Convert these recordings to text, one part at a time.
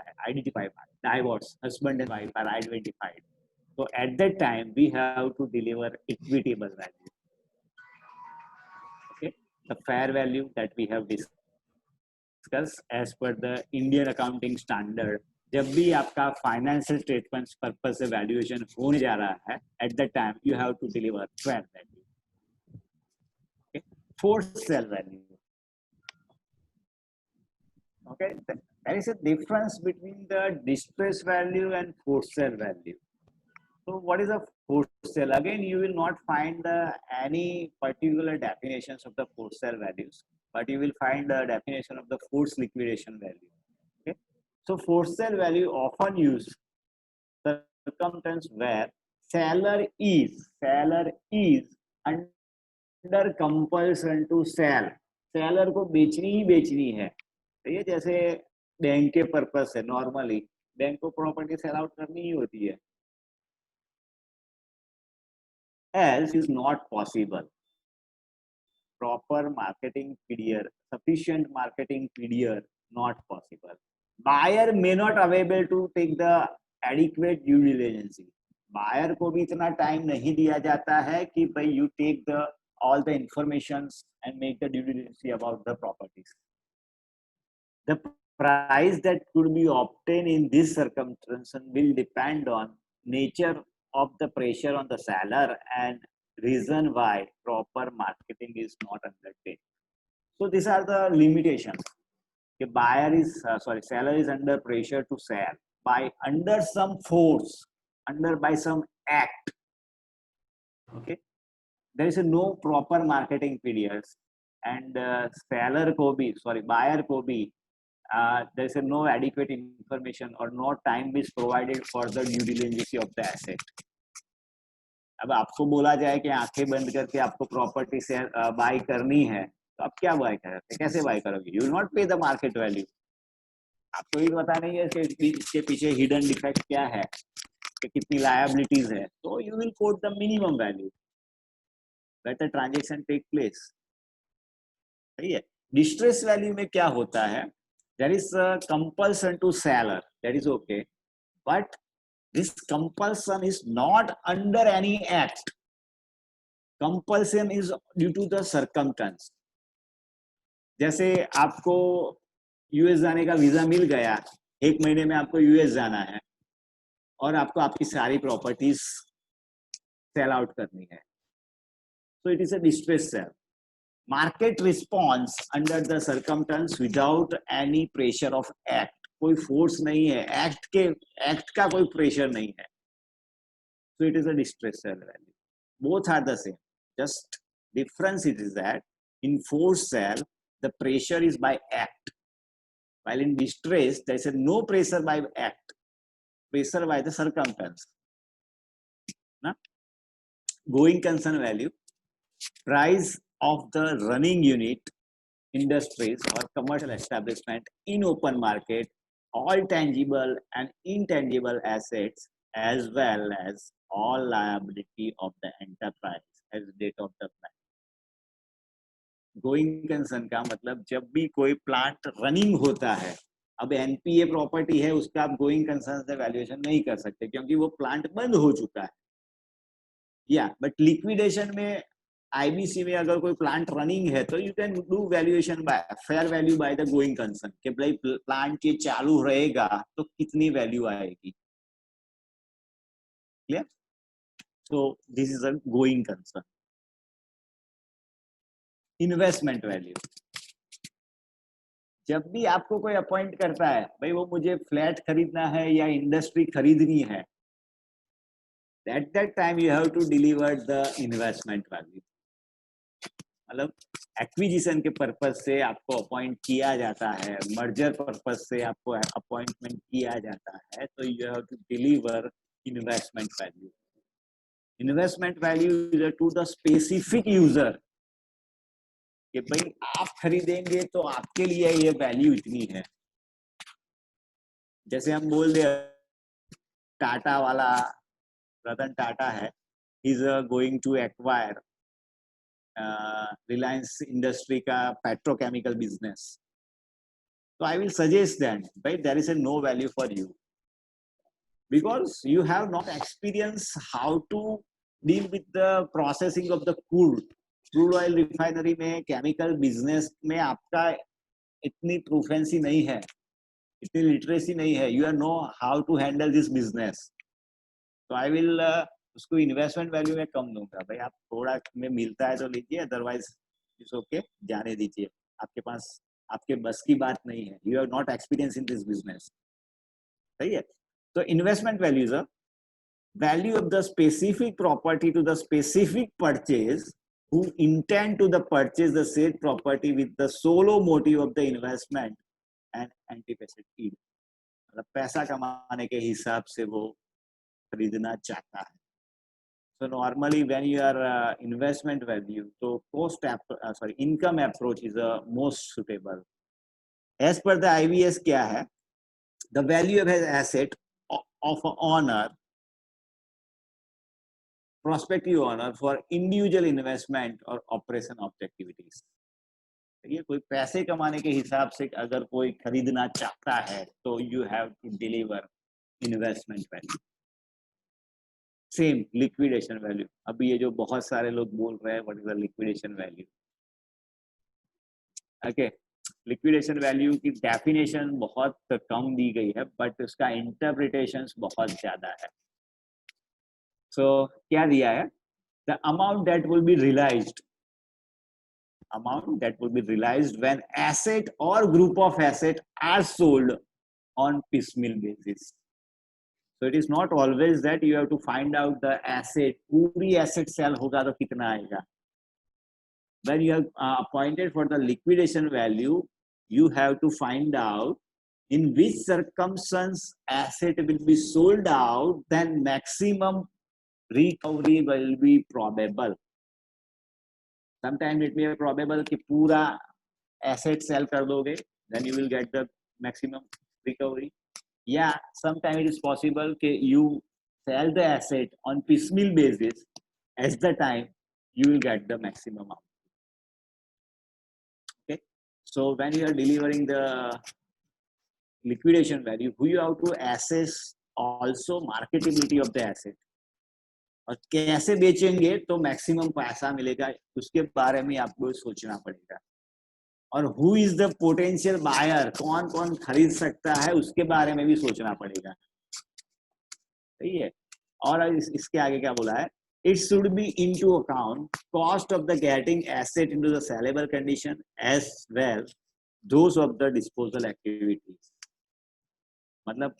है, identify, divorce, husband and wife are identified. So at that time, we have to deliver equitable value. Okay, the fair value that we have discussed as per the Indian accounting standard. जब भी आपका financial statements purpose से valuation होने जा रहा है, at that time you have to deliver fair value. Okay, forced sale value. Okay, there is a difference between the distress value and forced sale value. So what is a forced sale? Again, you will not find any particular definitions of the forced sale values, but you will find the definition of the forced liquidation value. Okay, so forced sale value often used circumstance where seller is under compulsion to sell. Seller को बेचनी ही बेचनी है. तो ये जैसे bank के purpose है, normally bank को प्रॉपर्टी सेल आउट करनी ही होती है. Else is not possible. Proper marketing period, sufficient marketing period, not possible. Buyer may not available to take the adequate due diligence. Buyer को भी इतना टाइम नहीं दिया जाता है कि भाई you take the all the informations and make the due diligence about the properties. The price that could be obtained in this circumstance will depend on nature of the pressure on the seller and reason why proper marketing is not undertaken. So these are the limitations. The buyer is seller is under pressure to sell by under some force, by some act. Okay, there is no proper marketing periods, and buyer को भी there is no adequate information or no time is provided for the due diligence of the asset. अब आपको बोला जाए कि आंखें बंद करके आपको प्रॉपर्टी से बाय करनी है, तो आप क्या बाय करोगे, कैसे बाय करोगे? यू विल नॉट पे द मार्केट वैल्यू. आपको ये पता नहीं है कि इसके पीछे हिडन डिफेक्ट क्या है, कि कितनी लायबिलिटीज है, तो you will quote the minimum value that the transaction take place. सही है. डिस्ट्रेस वैल्यू में क्या होता है? There is a compulsion to seller, that is okay, but this compulsion is not under any act. Compulsion is due to the circumstance. जैसे आपको US जाने का वीजा मिल गया, 1 महीने में आपको यूएस जाना है और आपको आपकी सारी प्रॉपर्टीज सेल आउट करनी है, so it is a distress sale. Market response under the circumstance without any pressure of act. कोई फोर्स नहीं है, एक्ट का कोई प्रेशर नहीं है, so it is a distress sale value. Both are the same, just difference it is that in forced sale the pressure is by act, while in distress there is no pressure by act, pressure by the circumstance. Na? Going concern value, price of the running unit, industries or commercial establishment in open market, all tangible and intangible assets as well as all liability of the enterprise as date of the plan. Going concern का मतलब जब भी कोई plant running होता है, अब NPA property है, उसका आप गोइंग कंसर्न से वैल्यूएशन नहीं कर सकते क्योंकि वो प्लांट बंद हो चुका है. या बट लिक्विडेशन में आईबीसी में अगर कोई प्लांट रनिंग है तो you can do valuation bye fair value by the going concern, कि भाई प्लांट ये चालू रहेगा तो कितनी वैल्यू आएगी. Clear? So this is a going concern. Investment value, जब भी आपको कोई अपॉइंट करता है, भाई वो मुझे फ्लैट खरीदना है या इंडस्ट्री खरीदनी है, at that time you have to deliver the investment value. मतलब एक्विजिशन के पर्पस से आपको अपॉइंट किया जाता है, मर्जर पर्पस से आपको अपॉइंटमेंट किया जाता है, तो you have to deliver investment value. Investment value is to the specific user, कि भाई आप खरीदेंगे तो आपके लिए ये वैल्यू इतनी है. जैसे हम बोल दे टाटा वाला, रतन टाटा है, is going to acquire Reliance industry का petrochemical business. So I will suggest that, right, there is a no value for you because you have not experienced how to deal with the processing of the crude oil refinery में chemical business में आपका इतनी प्रूफेंसी नहीं है, इतनी literacy नहीं है, you know how to handle this business. So I will उसको इन्वेस्टमेंट वैल्यू में कम दूंगा, भाई आप थोड़ा में मिलता है तो लीजिए, अदरवाइज इट्स ओके, जाने दीजिए, आपके पास आपके बस की बात नहीं है, you have not experience in this business, सही है. तो investment value is a value of the specific property to the specific purchase who intend to the purchase the said property with the solo motive of the investment and anticipated yield. मतलब पैसा कमाने के हिसाब से वो खरीदना चाहता है. So normally when you are investment value, so income approach is the most suitable. As per the IVS क्या है? The value of an asset of an owner, prospective owner for individual investment or operation objectivities. ये कोई पैसे कमाने के हिसाब से अगर कोई खरीदना चाहता है तो you have to deliver investment value. Same liquidation value. अभी ये जो बहुत सारे लोग बोल रहे हैं what is the liquidation value. Okay, liquidation value की डेफिनेशन बहुत कम दी गई है बट उसका इंटरप्रिटेशन बहुत ज्यादा है. सो क्या दिया है? The amount that will be realized, amount that will be realized when asset or group of asset are sold on piecemeal basis. So it is not always that you have to find out the asset, पूरी asset sell होगा तो कितना आएगा. When you have appointed for the liquidation value, you have to find out in which circumstance asset will be sold out, then maximum recovery will be probable. Sometimes it may be probable कि पूरा asset sell कर दोगे, then you will get the maximum recovery. Yeah, sometimes it is possible कि you sell the asset on piecemeal basis. At the time, you will get the maximum amount. Okay, so when you are delivering the liquidation value, you have to assess also marketability of the asset. और कैसे बेचेंगे तो maximum पैसा मिलेगा उसके बारे में आपको सोचना पड़ेगा. और who is the potential buyer, कौन कौन खरीद सकता है उसके बारे में भी सोचना पड़ेगा. सही है. और इसके आगे क्या बोला है? It should be into account cost of the getting asset into the saleable condition as well those of the disposal activities. मतलब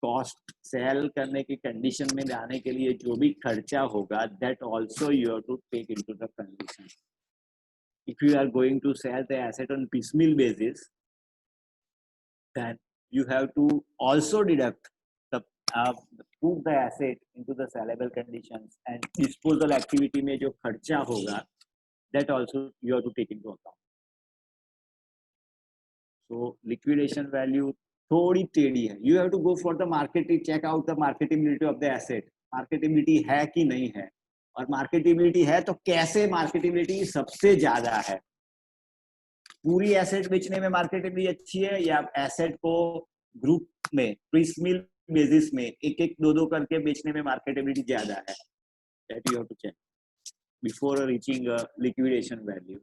कॉस्ट सेल करने की कंडीशन में जाने के लिए जो भी खर्चा होगा that also you have to take into the condition. If you are going to sell the asset on piecemeal basis, then you have to also deduct the put the asset into the sellable conditions and disposal activity में जो खर्चा होगा that also you have to take into account. So liquidation value थोड़ी टेढ़ी है. You have to go for the market, check out the marketability of the asset. Marketability है कि नहीं है, और मार्केटेबिलिटी है तो कैसे मार्केटेबिलिटी सबसे ज्यादा है. पूरी एसेट बेचने में मार्केटेबिलिटी अच्छी है या एसेट को ग्रुप में पिecemeal बेसिस में एक एक दो दो करके बेचने में मार्केटेबिलिटी ज्यादा है. That you have to check before reaching liquidation value.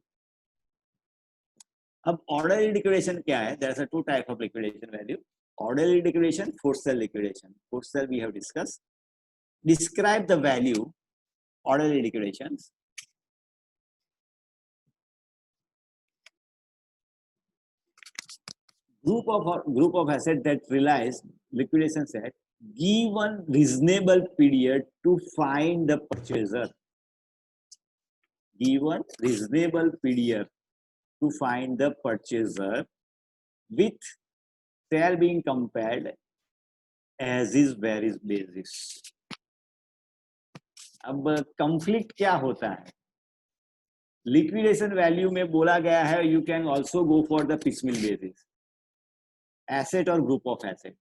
अब ऑर्डरली लिक्विडेशन क्या है? There are two type of liquidation value. Orderly liquidation, force sale liquidation. Force sale we have discuss. Describe the value orderly liquidations. Group of asset that realize liquidation set given reasonable period to find the purchaser. Given reasonable period to find the purchaser with sale being compared as is where is basis. अब conflict क्या होता है? Liquidation value में बोला गया है you can also go for the piecemeal basis, asset और group of asset.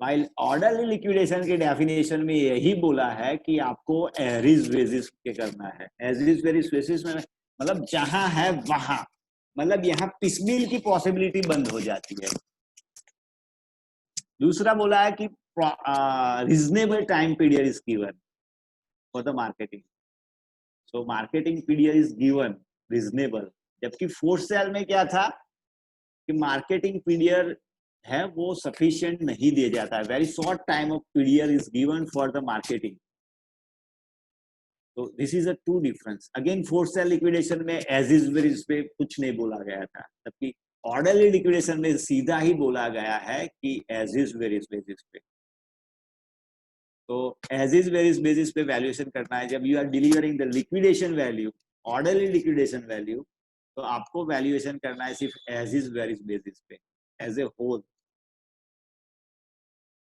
While orderly liquidation के डेफिनेशन में यही बोला है कि आपको एज इज बेसिस पे करना है. एज इज बेसिस में मतलब जहां है वहां, मतलब यहाँ पिसमील की पॉसिबिलिटी बंद हो जाती है। दूसरा बोला है कि reasonable time period is given for the marketing, so marketing period is given reasonable. जबकि फोर्थ सेल में क्या था कि मार्केटिंग पीरियड है वो सफिशिएंट नहीं दिया जाता है, very short time of period is given for the marketing. तो this is a two difference. Again fourth sale liquidation में एज इज वेर इज पे कुछ नहीं बोला गया था, जबकि ऑर्डरली लिक्विडेशन में सीधा ही बोला गया है कि as is where is basis पे। तो as is where is basis पे वैल्यूएशन करना है। जब you are delivering the liquidation value, orderly liquidation value, तो आपको वैल्यूएशन करना है सिर्फ as is where is basis पे, एज ए होल।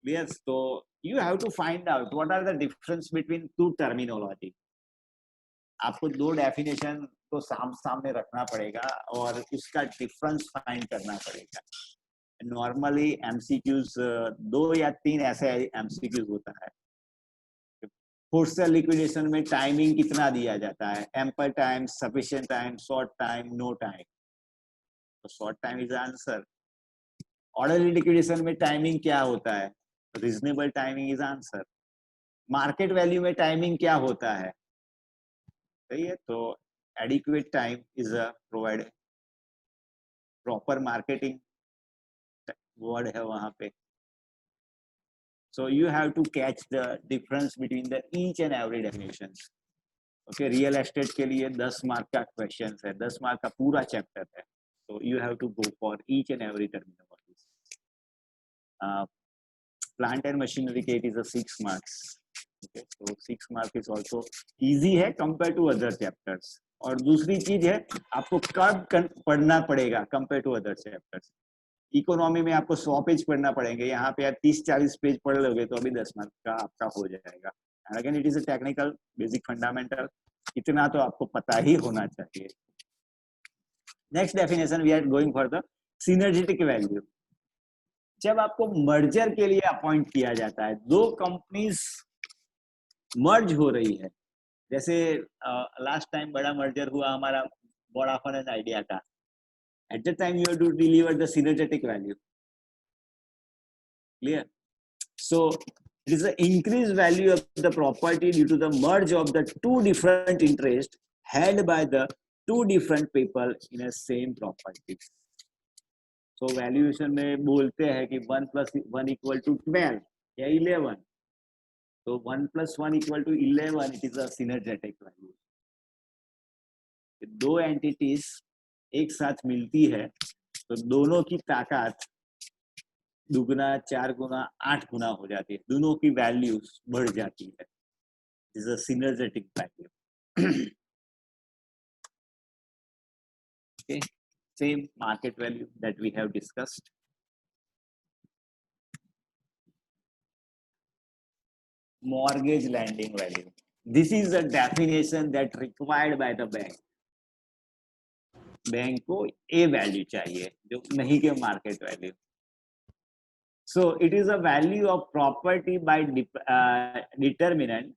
क्लियर? तो you have to find out what are the difference between two terminology. आपको दो definition को सामने रखना पड़ेगा और उसका डिफरेंस फाइंड करना पड़ेगा। नॉर्मली एमसीक्यूज 2 या 3 ऐसे एमसीक्यूज होता है। फोर्स लिक्विडेशन में टाइमिंग कितना दिया जाता है? Ample time, sufficient time, short time, no time. तो short time is answer. Orderly liquidation में टाइमिंग क्या होता है? Reasonable timing is answer. Market value में टाइमिंग क्या होता है? सही है, तो adequate time is a provide, proper marketing word है वहां पे। So you have to catch the difference between the each and every definition. Okay, real estate के लिए 10 मार्क का क्वेश्चन है, 10 मार्क का पूरा चैप्टर है। So you have to go for each and every terminology. Plant and machinery के it is a 6 marks. Okay, so 6 mark is also easy है compared to other chapters. और दूसरी चीज है, आपको कब पढ़ना पड़ेगा compared to other chapters. Economy में आपको 100 पेज पढ़ना पड़ेंगे, यहाँ पे आप 30-40 पेज पढ़ लोगे तो अभी 10 मार्क का आपका हो जाएगा। Again it is a technical basic fundamental, इतना तो आपको पता ही होना चाहिए। Next definition we are going for the synergetic value. जब आपको मर्जर के लिए अपॉइंट किया जाता है, दो कंपनीज मर्ज हो रही है, जैसे लास्ट टाइम बड़ा मर्जर हुआ हमारा वोडाफोन एंड आइडिया का। At the time you have to deliver the synergetic value. Clear? So it is the increased value of the property due to the merge of the two different interests held by the two different people in a same property. So valuation में बोलते हैं कि 1 + 1 = 12 या 11. So 1 + 1 = 11. It is a synergetic value. दो entities एक साथ मिलती है तो दोनों की ताकत दुगुना, 4 गुना, 8 गुना हो जाती है, दोनों की वैल्यूज बढ़ जाती है। Is a synergetic value. Okay, same market value that we have discussed. Mortgage lending value. This is a definition that required by the bank. Bank को ए वैल्यू चाहिए जो नहीं के market value. So it is a value of property by determinant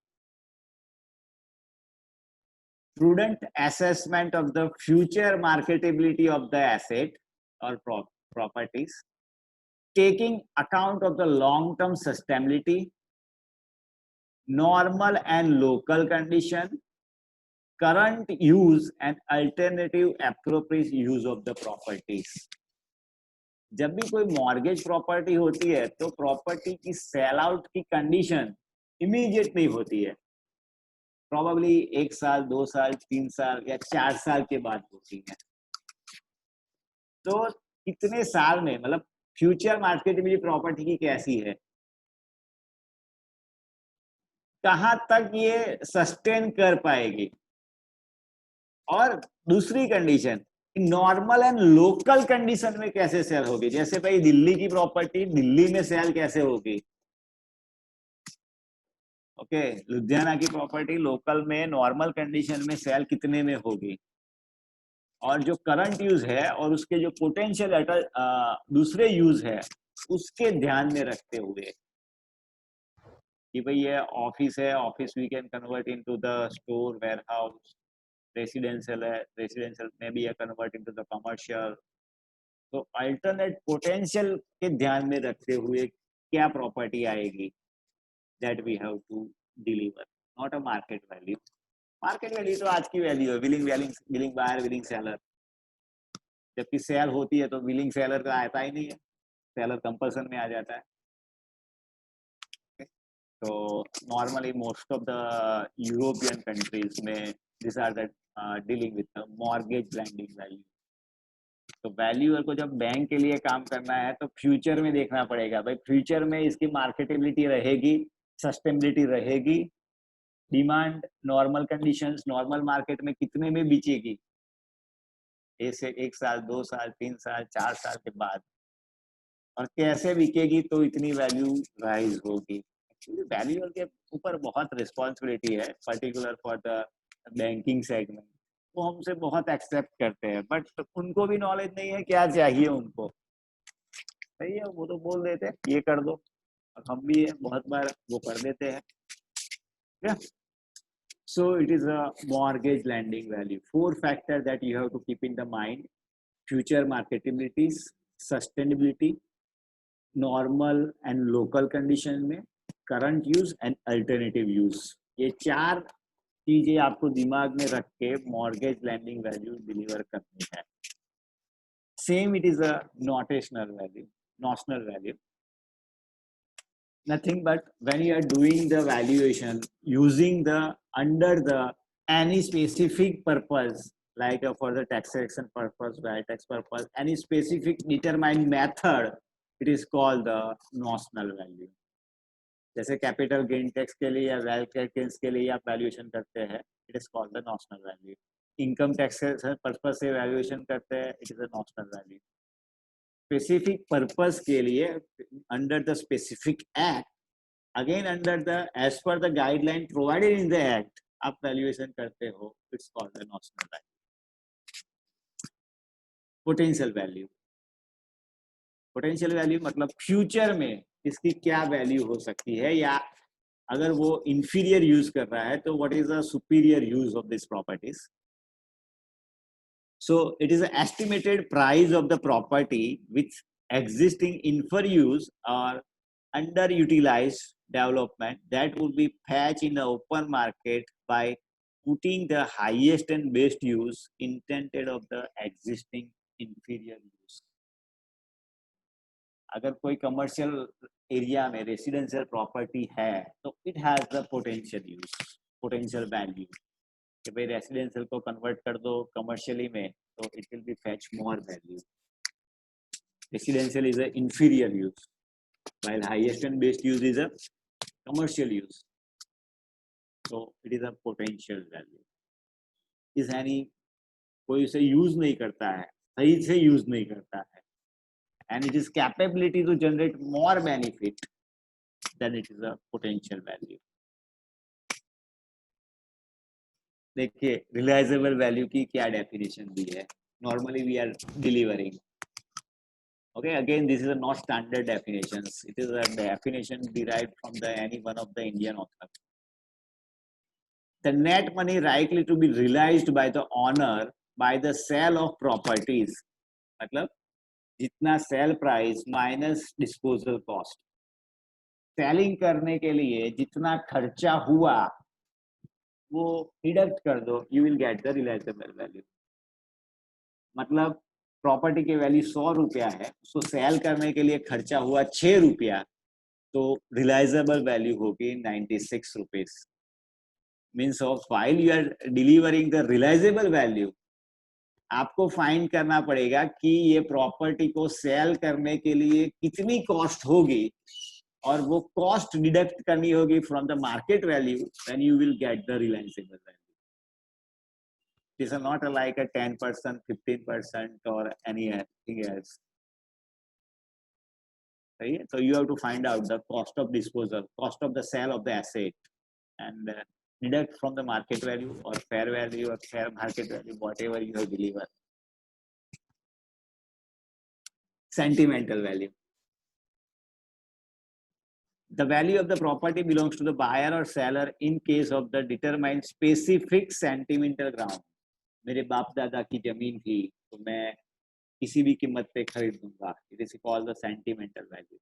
prudent assessment of the future marketability of the asset or properties, taking account of the long-term sustainability, normal and local condition, current use and alternative appropriate use of the properties. जब भी कोई mortgage property होती है तो property की sell out की condition immediate नहीं होती है, प्रोबेबली 1 साल, 2 साल, 3 साल या 4 साल के बाद होती है। तो कितने साल में, मतलब फ्यूचर मार्केटेबिलिटी प्रॉपर्टी की कैसी है, कहां तक ये सस्टेन कर पाएगी, और दूसरी condition normal and local condition में कैसे सेल होगी। जैसे भाई दिल्ली की प्रॉपर्टी दिल्ली में सेल कैसे होगी, ओके, लुधियाना की प्रॉपर्टी लोकल में नॉर्मल कंडीशन में सेल कितने में होगी, और जो करंट यूज है और उसके जो पोटेंशियल दूसरे यूज है उसके ध्यान में रखते हुए कि भाई ये ऑफिस है, office we can convert into the store, warehouse, residential है, रेसिडेंशियल में भी कन्वर्ट इनटू द कमर्शियल। तो अल्टरनेट पोटेंशियल के ध्यान में रखते हुए क्या प्रॉपर्टी आएगी, that we have to deliver, not a market value. Market value तो आज की वैल्यू है, willing willing buyer willing seller. जबकि सेल होती है तो विलिंग सेलर का आता ही नहीं है, सेलर कंपल्सन में आ जाता है। तो normally most of the European countries में this are the dealing with mortgage lending value. तो वैल्यूअर को जब बैंक के लिए काम करना है तो फ्यूचर में देखना पड़ेगा, भाई फ्यूचर में इसकी मार्केटेबिलिटी रहेगी, सस्टेनेबिलिटी रहेगी, demand normal conditions normal market में कितने में बिचेगी, ऐसे 1 साल 2 साल 3 साल 4 साल के बाद, और कैसे बिकेगी तो इतनी वैल्यू राइज होगी। एक्चुअली वैल्यूअर के ऊपर बहुत रिस्पॉन्सिबिलिटी है, particular for the banking segment. वो हमसे बहुत एक्सेप्ट करते हैं, बट उनको भी नॉलेज नहीं है क्या चाहिए उनको। सही है, वो तो बोल देते हैं ये कर दो, और हम भी है बहुत बार वो कर देते हैं। So it is a mortgage lending value. 4 factors that you have to keep in the mind: future marketabilities, sustainability, normal and local condition में, current use and alternative use। ये 4 चीजें आपको दिमाग में रख के मॉर्गेज लैंडिंग वैल्यू डिलीवर करनी है। Same it is a notional value, nothing but when you are doing the valuation using the under the any specific purpose, like for the taxation purpose, VAT tax purpose, any specific determined method, it is called the notional value। जैसे capital gain tax के लिए या wealth gains के लिए आप valuation करते हैं, it is called the notional value. Income tax purpose से वैल्यूएशन करते हैं, it is a notional value. Specific purpose के लिए under the specific act, again under the as per the guideline provided in the act, आप valuation करते हो, it's called the notional value. Potential value, potential value मतलब future में इसकी क्या value हो सकती है, या अगर वो इंफीरियर यूज कर रहा है तो what is the superior use of this properties. So it is estimated price of the property which existing in for use or underutilized development that would be fetched in the open market by putting the highest and best use intended of the existing inferior use। अगर कोई commercial area में residential property है तो it has the potential use, potential value, कि भाई residential को convert कर दो कमर्शियली में तो it will be fetch more value. Residential is a inferior use while highest and best use is a commercial use, so it is a potential value। इस यानी कोई इसे यूज नहीं करता है, सही से यूज नहीं करता है, and it is capability to generate more benefit, then it is a potential value। देखिए रिलायजेबल वैल्यू की क्या डेफिनेशन दी है, normally we are delivering, okay, again this is a not standard definitions, it is a definition derived from the any one of the Indian author। the net money likely to be realized by the owner by the sale of properties, मतलब जितना sale price minus disposal cost, selling करने के लिए जितना खर्चा हुआ वो deduct कर दो, you will get the realisable value. मतलब प्रॉपर्टी की वैल्यू 100 रुपया है, उसको सेल करने के लिए खर्चा हुआ 6 रुपया, तो रिलायजेबल वैल्यू होगी 96 rupees. Means of while you are delivering the realisable value, आपको फाइंड करना पड़ेगा कि ये प्रॉपर्टी को सेल करने के लिए कितनी कॉस्ट होगी, और वो कॉस्ट डिडक्ट करनी होगी from the market value, then you will get the realisable value. It is not like a 10%, 15% or anything else। Right? So you have to find out the cost of disposal, cost of the sale of the asset, and deduct from the market value or fair value or fair market value, whatever you have delivered। Sentimental value, the value of the property belongs to the buyer or seller in case of the determined specific sentimental ground। मेरे बाप दादा की जमीन थी तो मैं किसी भी कीमत पे खरीद लूंगा, it is called the sentimental value.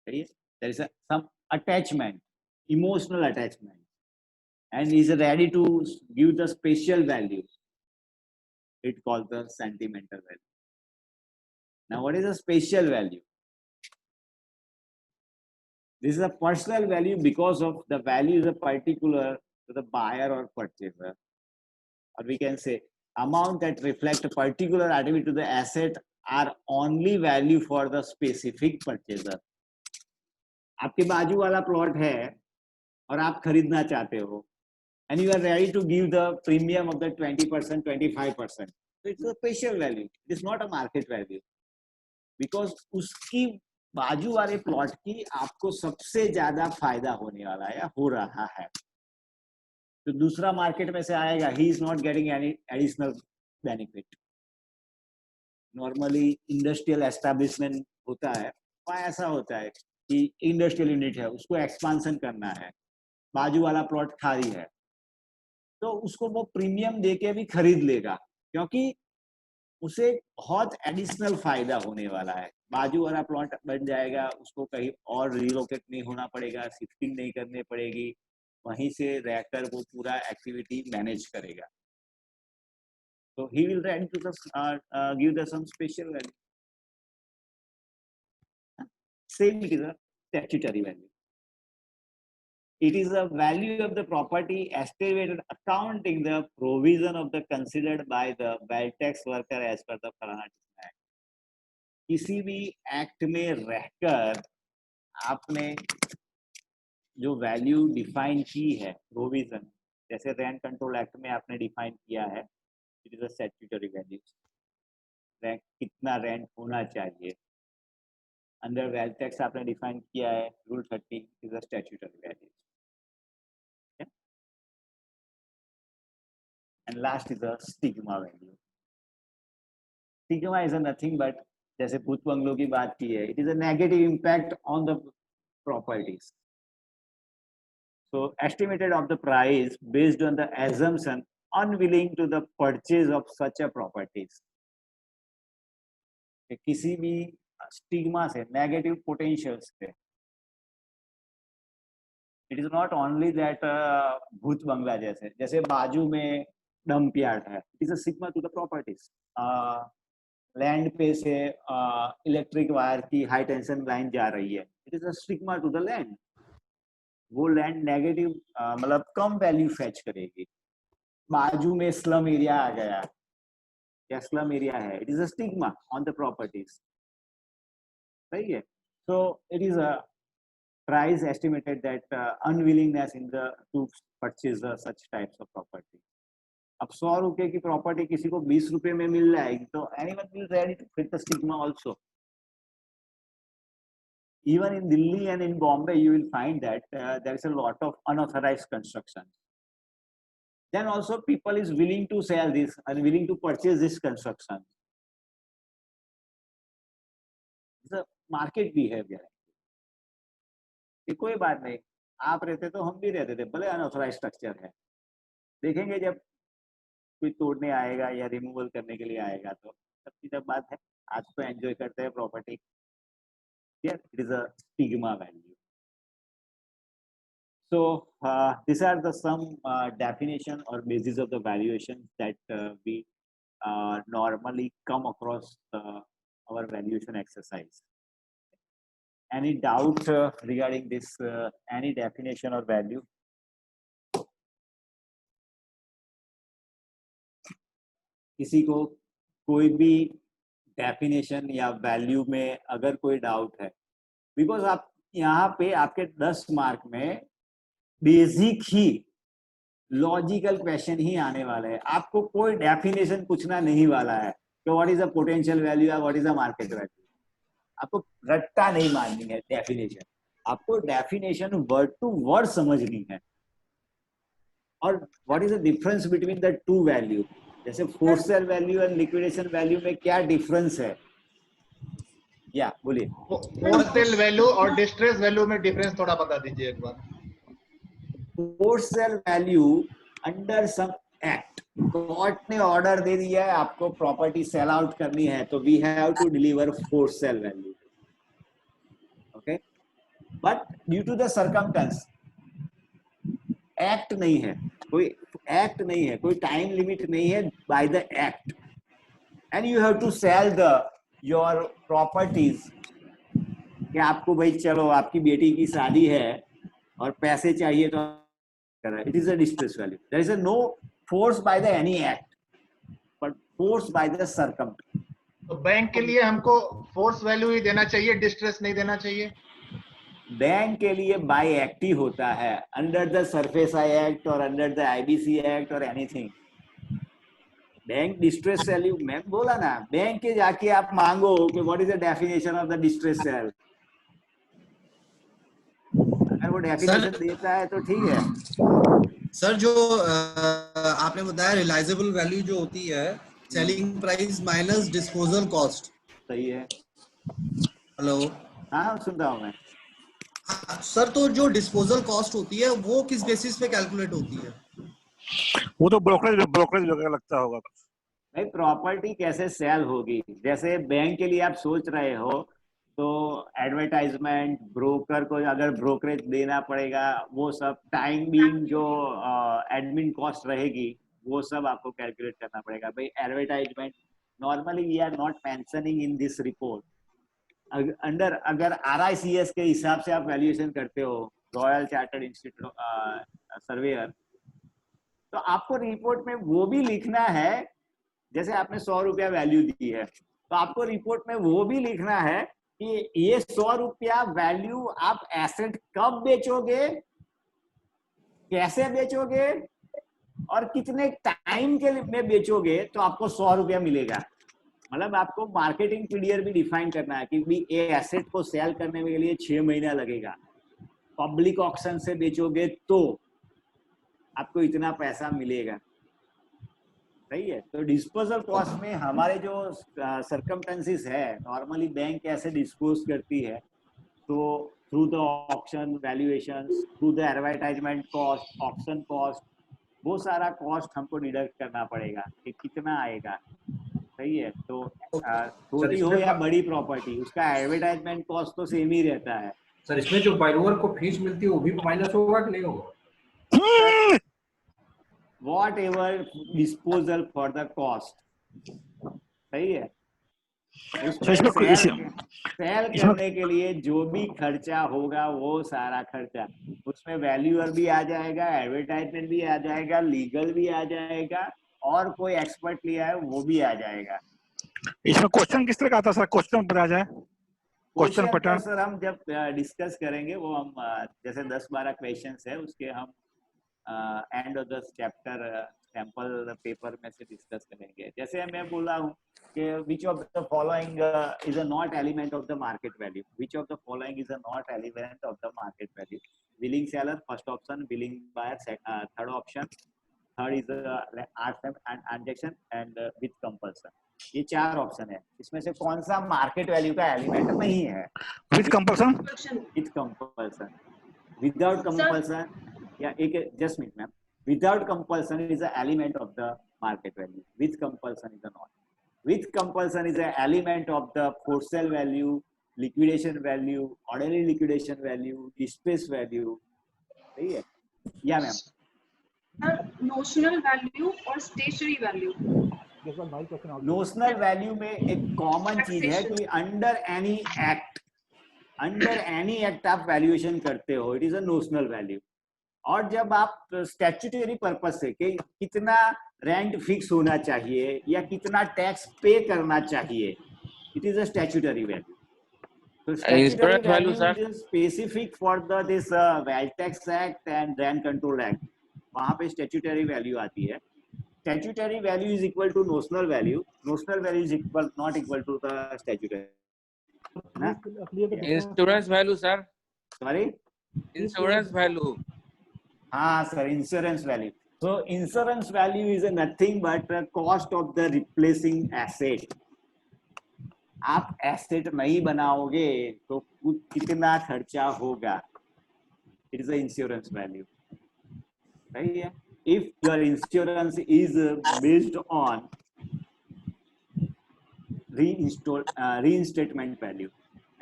There is some attachment, emotional attachment, and is ready to give the special value, it called the sentimental value. Now what is a special value? This is a personal value because of the value is a particular to the buyer or purchaser, or we can say amount that reflect a particular attribute to the asset are only value for the specific purchaser. आपके बाजू वाला plot है और आप खरीदना चाहते हो, and you are ready to give the premium of the 20%, 25%. So it's a special value. It is not a market value. Because उसकी बाजू वाले प्लॉट की आपको सबसे ज्यादा फायदा होने वाला है या हो रहा है, तो दूसरा मार्केट में से आएगा, he is not getting any additional benefit. Normally industrial establishment होता है, वहाँ ऐसा होता है कि इंडस्ट्रियल यूनिट है, उसको एक्सपांशन करना है, बाजू वाला प्लॉट खाली है, तो उसको वो प्रीमियम देके भी खरीद लेगा क्योंकि उसे बहुत एडिशनल फायदा होने वाला है। बाजू वाला प्लॉट बन जाएगा, उसको कहीं और रिलोकेट नहीं होना पड़ेगा, शिफ्टिंग नहीं करनी पड़ेगी, वहीं से रहकर वो पूरा एक्टिविटी मैनेज करेगा। So he will ready to give the some special value. Same it is a statutory value. It is a value of the property estimated accounting the provision of the considered by the wealth tax worker as per the Falanas Act. किसी भी act में रहकर आपने जो value define की है, provision, जैसे rent control act में आपने डिफाइन किया है, it is a statutory value, rent कितना रेंट होना चाहिए, अंडर वेल्थ टैक्स आपने डिफाइन किया है rule 30, is a statutory value. And last is a stigma value. Stigma is a nothing but, जैसे भूत बंगलों की बात की है, it is a negative impact on the properties. So estimated of the price based on the assumption unwilling to the purchase of such a properties. किसी भी stigma से, नेगेटिव पोटेंशियल्स से, it is not only that भूत बंगला जैसे बाजू में dump yard है, it is a stigma to the properties. Land पे से इलेक्ट्रिक वायर की हाई टेंशन लाइन जा रही है, it is a stigma to the land. वो लैंड नेगेटिव मतलब कम वैल्यू फेच करेगी। बाजू में स्लम एरिया आ गया या स्लम एरिया है, it is a stigma on the properties, सही है। So it is a price estimated that unwillingness in the two purchase such types of property. अब 100 रुपए की प्रॉपर्टी किसी को 20 रुपए में मिल जाएगी तो anyone will ready to fit the stigma also. Even in Delhi and in Bombay, you will find that there is a lot of unauthorized construction. Then also people is willing to sell this and willing to purchase this construction. It's a market behavior. कोई बात नहीं, आप रहते तो हम भी रहते थे, भले अनऑथराइज्ड स्ट्रक्चर है, देखेंगे जब कोई तोड़ने आएगा या रिमूवल करने के लिए आएगा तो सबकी जब बात है, आज तो एंजॉय करते हैं property. Here it is a stigma value. So these are the some definition or basis of the valuation that we normally come across our valuation exercise. Any doubt regarding this, any definition or value? किसी को कोई भी definition या value में अगर कोई doubt है, because आप यहाँ पे आपके 10 मार्क में बेसिक ही लॉजिकल क्वेश्चन ही आने वाले हैं, आपको कोई डेफिनेशन पूछना नहीं वाला है कि what is a potential value या what is a market value. आपको रट्टा नहीं माननी है डेफिनेशन, आपको डेफिनेशन वर्ड टू वर्ड समझनी है। और what is the difference between the two value, जैसे force sale value and liquidation value में क्या डिफरेंस है, या बोलिए। फोर्स सेल वैल्यू और डिस्ट्रेस वैल्यू में डिफरेंस थोड़ा बता दीजिए एक बार। Force sale value under some act court ने ऑर्डर दे दिया है आपको प्रॉपर्टी सेल आउट करनी है, तो we have to deliver force sale value, okay. But due to the circumstance, act नहीं है, कोई एक्ट नहीं है, कोई टाइम लिमिट नहीं है by the act, and you have to sell the your properties, कि आपको भाई चलो आपकी बेटी की शादी है और पैसे चाहिए, तो it is a distress value. There is a no force by the any act, but force by the circumstances. तो बैंक के लिए हमको फोर्स वैल्यू ही देना चाहिए, डिस्ट्रेस नहीं देना चाहिए। बैंक के लिए बाय एक्ट ही होता है, under the surface I act और अंडर द आईबीसी एक्ट और एनीथिंग। बैंक डिस्ट्रेस वैल्यू, मैं बोला ना, बैंक के जाके आप मांगो कि what is the definition of the distress cell, अगर वो डेफिनेशन देता है तो ठीक है। सर जो आपने बताया रियलाइजेबल वैल्यू जो होती है selling price minus disposal cost, सही है। हेलो, हाँ सुन रहा हूँ मैं। सर तो जो डिस्पोजल कॉस्ट होती है वो किस बेसिस पे कैलकुलेट होती है? वो तो ब्रोकरेज वगैरह लगता होगा। भाई प्रॉपर्टी कैसे सेल होगी, जैसे बैंक के लिए आप सोच रहे हो तो एडवर्टाइजमेंट, ब्रोकर को अगर ब्रोकरेज देना पड़ेगा, वो सब टाइम बीइंग जो एडमिन कॉस्ट रहेगी वो सब आपको कैलकुलेट करना पड़ेगा। भाई advertisement normally we are not mentioning in this report, under अगर RICS के हिसाब से आप वैल्यूएशन करते हो, रॉयल चार्टर्ड इंस्टीट्यूट सर्वेयर, तो आपको रिपोर्ट में वो भी लिखना है, जैसे आपने 100 रुपया वैल्यू दी है तो आपको रिपोर्ट में वो भी लिखना है कि ये 100 रुपया वैल्यू आप एसेट कब बेचोगे, कैसे बेचोगे और कितने टाइम के में बेचोगे, तो आपको 100 रुपया मिलेगा। मतलब आपको मार्केटिंग पीरियड भी डिफाइन करना है कि ये एसेट को सेल करने के लिए 6 महीना लगेगा, पब्लिक ऑक्शन से बेचोगे तो आपको इतना पैसा मिलेगा, सही है। तो डिस्पोजल कॉस्ट में हमारे जो सरकमस्टेंसेस है, नॉर्मली बैंक कैसे डिस्पोज करती है, तो through the auction valuation, through the advertisement cost, auction cost, वो सारा कॉस्ट हमको डिडक्ट करना पड़ेगा कि कितना आएगा, सही है। तो छोटी हो या बड़ी प्रॉपर्टी, उसका एडवर्टाइजमेंट कॉस्ट तो सेम ही रहता है। सर इसमें जो बायरोअर को फीस मिलती है वो भी माइनस होगा कि नहीं होगा? Whatever disposal for the cost, सही है। सेल करने के लिए जो भी खर्चा होगा वो सारा खर्चा, उसमें वैल्यूअर भी आ जाएगा, एडवर्टाइजमेंट भी आ जाएगा, लीगल भी आ जाएगा, और कोई एक्सपर्ट लिया है वो भी आ जाएगा। इसमें क्वेश्चन किस तरह का आता है सर? क्वेश्चन बताया जाए, क्वेश्चन पैटर्न। सर हम जब डिस्कस करेंगे वो हम जैसे 10-12 क्वेश्चंस है उसके हम end of the chapter sample paper में से डिस्कस करेंगे। जैसे मैं बोला हूँ कि which of the following is a not element of the market value, which of the following is a not element of the market value, willing seller first option, willing buyer third option, third is art and transaction and with compulsion. ये 4 option है, इसमें से कौन सा market value का element नहीं है? With compulsion, with compulsion, without compulsion, या एक just minute ma'am, without compulsion is an element of the market value, with compulsion is a not, with compulsion is an element of the for sale value, liquidation value, orderly liquidation value, distress value, सही है। या ma'am notional value और stationery value, notional value में एक common चीज है कि under any act आप वैल्यूएशन करते हो, it is a notional value. और जब आप स्टैट्यूटरी पर्पज से कि कितना रेंट फिक्स होना चाहिए या कितना टैक्स पे करना चाहिए, it is a statutory value. तो statutory value is specific for this wealth tax act and rent control act, वहां पे स्टैट्यूटरी वैल्यू आती है। Statutory value is equal to notional value, notional value is equal not equal to the statutory. Insurance value sir, sorry insurance value, हाँ sir, insurance value. So insurance value is nothing but the cost of the replacing asset. आप asset नहीं बनाओगे तो कितना खर्चा होगा, it is insurance value, सही है। if your insurance is based on reinstatement value.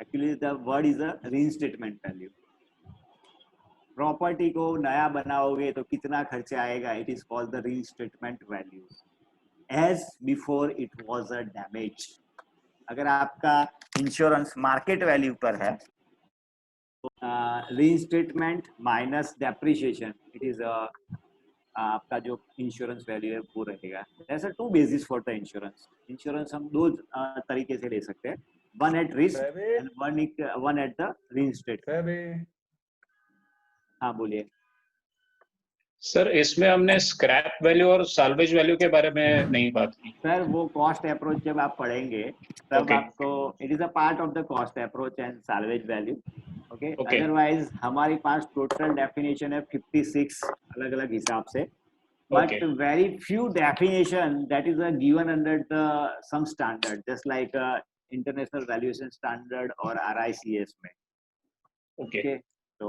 Actually the word is a reinstatement value. Property को नया बनाओगे तो कितना खर्चा आएगा, it is called the reinstatement value as before it was a damage. अगर आपका इंश्योरेंस मार्केट वैल्यू पर है तो reinstatement minus depreciation, it is आपका जो इंश्योरेंस वैल्यू है वो रहेगा. ऐसा two basis for the insurance. Insurance हम दो तरीके से ले सकते हैं, one at risk and one at the reinstatement. हाँ बोलिए सर. इसमें हमने स्क्रैप वैल्यू और साल्वेज वैल्यू के बारे में नहीं बात की. सर. वो कॉस्ट अप्रोच जब आप पढ़ेंगे तब Okay. आपको it is a part of the cost approach and salvage value. Okay. Okay. Otherwise हमारे पास टोटल डेफिनेशन है 56 अलग अलग हिसाब से, but Okay. Very few definition that is given under the some standard, just like international valuation standard और RICS में. Okay. Okay. तो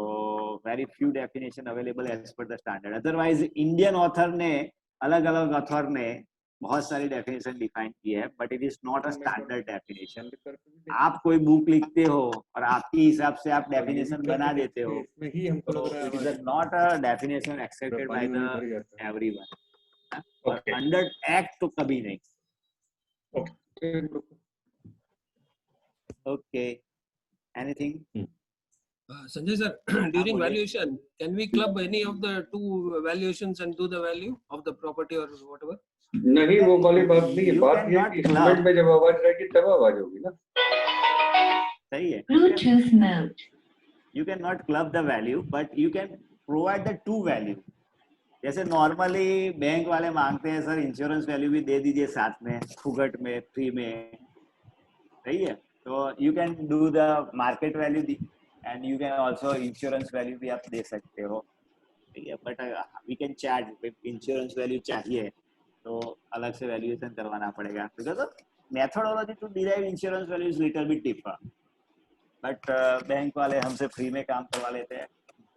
very few definition available as per the standard. Otherwise Indian author ने अलग अलग author ने बहुत सारी definition define की है, but it is not a standard definition. आप कोई बुक लिखते हो और आपके हिसाब से आप डेफिनेशन बना देते हो, तो it is not a definition accepted by the everyone. और Okay. अंडर एक्ट तो कभी नहीं. Okay. Anything? Sanjay sir, during valuation, can we club any of the two valuations and do the value of the property or whatever? नहीं, वो वाली बात नहीं है. You बात ये है cannot कि club. इंस्ट्रूमेंट में जब आवाज रहेगी तब आवाज होगी ना. सही है. Bluetooth mode. You cannot club the value, but you can provide the two value. जैसे नॉर्मली बैंक वाले मांगते हैं, सर इंश्योरेंस वैल्यू भी दे दीजिए साथ में, फुगट में, फ्री में. सही है. तो you can do the market value and you can also insurance value भी आप दे सकते हो. ठीक है. But we can charge, insurance value चाहिए तो अलग से वैल्यूएशन करवाना पड़ेगा, because methodology to derive insurance value is little bit differ. But bank वाले हमसे फ्री में काम करवा लेते हैं,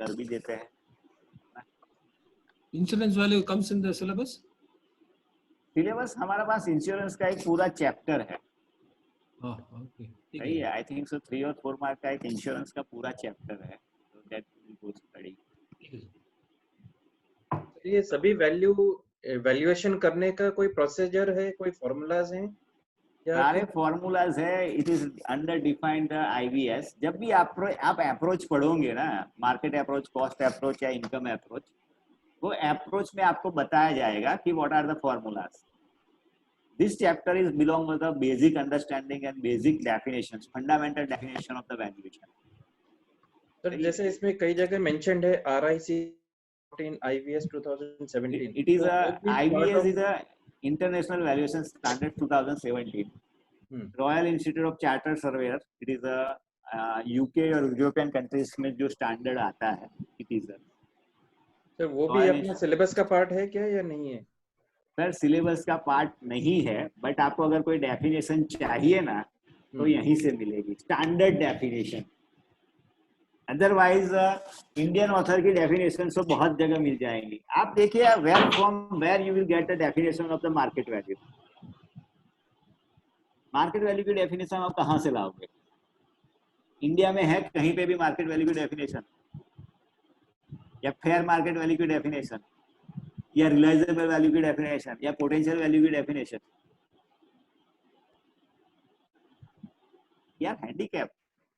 कर भी देते हैं. Insurance value comes in the syllabus? Syllabus हमारे पास इंश्योरेंस का एक पूरा चैप्टर है. Oh, okay. सही है. आई थिंक सो 3 और 4 मार्क का एक इंश्योरेंस का पूरा चैप्टर है. तो दैट विल गो स्टडी. ये सभी वैल्यूएशन करने का कोई प्रोसीजर है, कोई फॉर्मूलाज हैं? सारे फॉर्मूलाज है. It is under defined IVS. जब भी आप अप्रोच पढ़ोगे ना, मार्केट अप्रोच, कॉस्ट अप्रोच या इनकम अप्रोच, वो अप्रोच में आपको बताया जाएगा कि what are the formulas. This chapter is belong with the basic understanding and basic definitions, fundamental definition of the valuation. Sir जैसे इसमें कई जगह मेंशन्ड है RIC 14 IVS 2017. It is a IVS is a International Valuation Standard 2017. Royal Institute of Chartered Surveyors. It is a UK और European countries में जो standard आता है, it is a. सर वो भी अपने सिलेबस का पार्ट है क्या या नहीं है? सर सिलेबस का पार्ट नहीं है, बट आपको अगर कोई डेफिनेशन चाहिए ना तो यहीं से मिलेगी, standard definition. Otherwise Indian author की डेफिनेशन तो बहुत जगह मिल जाएंगी. आप देखिए where you will get the definition of the market value. Market value की डेफिनेशन आप कहाँ से लाओगे? इंडिया में है कहीं पे भी मार्केट वैल्यू की डेफिनेशन, या फेयर मार्केट वैल्यू की डेफिनेशन, या रिलाइजेबल वैल्यू की डेफिनेशन, या पोटेंशियल वैल्यू की डेफिनेशन? यार handicap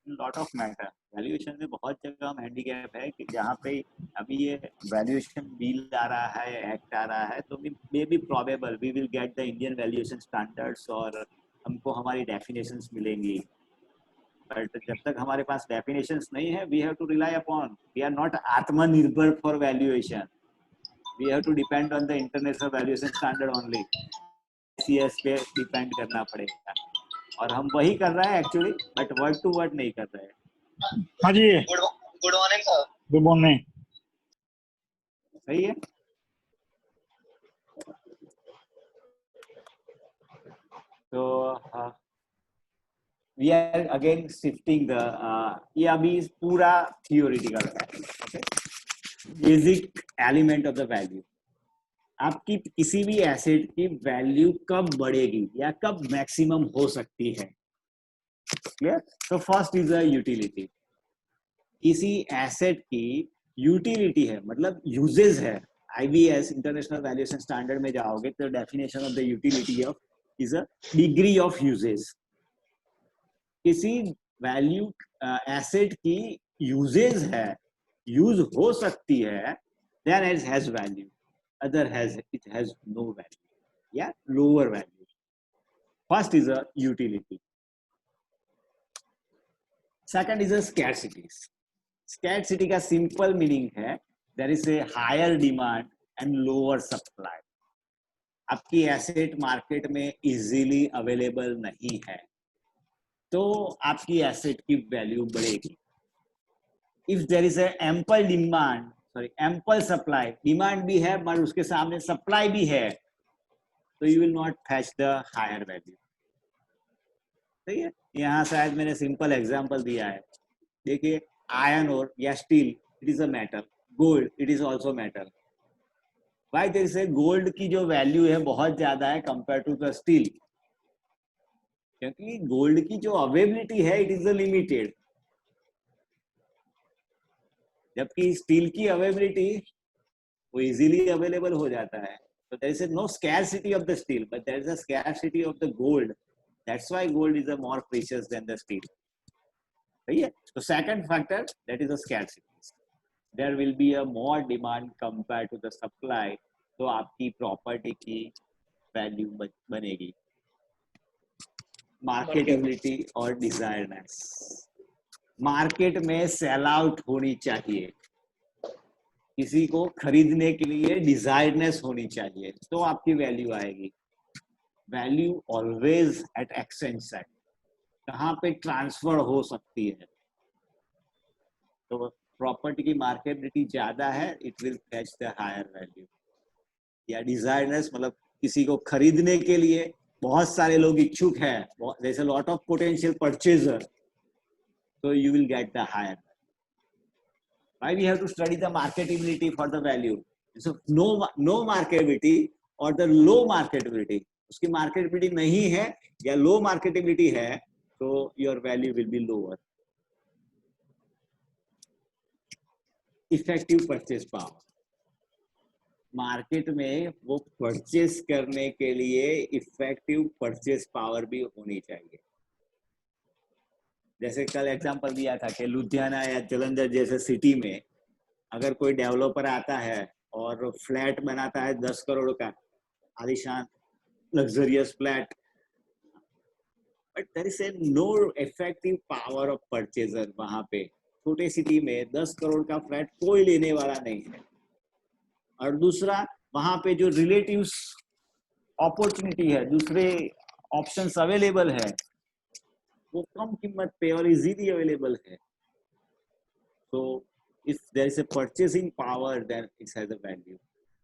lot of matter. Valuation में बहुत जगह हम हैंडीकैप है कि जहाँ पे अभी ये वैल्यूएशन बिल आ रहा है, एक्ट आ रहा है, तो may be probable we will get the Indian valuation standards और हमको हमारी डेफिनेशंस मिलेंगी. बट जब तक हमारे पास डेफिनेशंस नहीं है, we have to rely upon, we are not आत्मनिर्भर for valuation. We have to depend on the international valuation standard only. CS पे डिपेंड करना पड़ेगा, और हम वही कर रहे हैं actually, but word to word नहीं कर रहे हैं. हाँ जी. Good morning sir. Good morning. सही है. तो we are again shifting the, ये अभी पूरा थियोरिटिकल है. Okay. Basic element of the value. आपकी किसी भी एसेट की वैल्यू कब बढ़ेगी या कब मैक्सिमम हो सकती है। क्लियर? तो फर्स्ट इज अ यूटिलिटी। किसी एसेट की यूटिलिटी है मतलब यूजेज है। IVS इंटरनेशनल वैल्यूएशन स्टैंडर्ड में जाओगे तो definition of the utility of is a degree of usages. किसी वैल्यू एसेट की यूजेज है, यूज हो सकती है, then it has value, other has it has no value या lower value. First is a utility. Second is a scarcity. Scarcity का simple meaning है there is a higher demand and lower supply. आपकी asset market में easily available नहीं है तो आपकी asset की वैल्यू बढ़ेगी। If there is ample demand, ample supply, demand भी है पर उसके सामने सप्लाई भी है, तो you will not fetch the higher value. सही है? यहाँ शायद मैंने सिंपल एग्जांपल दिया है। देखिए, आयरन और या steel, it is a metal, gold it is also metal. भाई जैसे गोल्ड की जो वैल्यू है बहुत ज्यादा है कंपेयर टू द स्टील, क्योंकि गोल्ड की जो अवेलेबिलिटी है इट इज लिमिटेड, जबकि स्टील की अवेलेबिलिटी वो इजीली अवेलेबल हो जाता है। तो there is no scarcity of the steel but there is a scarcity of the gold. That's why gold is a more precious than the steel. सही है? तो second factor that is a scarcity. There will be a more demand compare to the supply, तो आपकी property की value बनेगी। Marketability और डिजायरनेस। Market में sale out होनी चाहिए, किसी को खरीदने के लिए डिजायरनेस होनी चाहिए, तो आपकी वैल्यू आएगी। Value always at exchange side, कहाँ पे ट्रांसफर हो सकती है। तो प्रॉपर्टी की मार्केटेबिलिटी ज्यादा है, it will fetch the higher value. या डिजायरनेस मतलब किसी को खरीदने के लिए बहुत सारे लोग इच्छुक हैं, there is a lot of potential purchaser, so you will get the higher. Why we have to study the marketability for the value? So no marketability or the low marketability, उसकी marketability नहीं है या low marketability है तो your value will be lower. Effective purchase power, market में वो purchase करने के लिए इफेक्टिव परचेस पावर भी होनी चाहिए। जैसे कल एग्जांपल दिया था कि लुधियाना या जालंधर जैसे सिटी में अगर कोई डेवलपर आता है और फ्लैट बनाता है 10 करोड़ का आलीशान luxurious flat, but there is a no effective power of purchaser. वहां पे छोटे सिटी में 10 करोड़ का फ्लैट कोई लेने वाला नहीं है। और दूसरा, वहां पे जो रिलेटिव अपॉर्चुनिटी है, दूसरे ऑप्शंस अवेलेबल है, वो कम कीमत पे और इजीली अवेलेबल है। तो if there is a purchasing power then it has a value.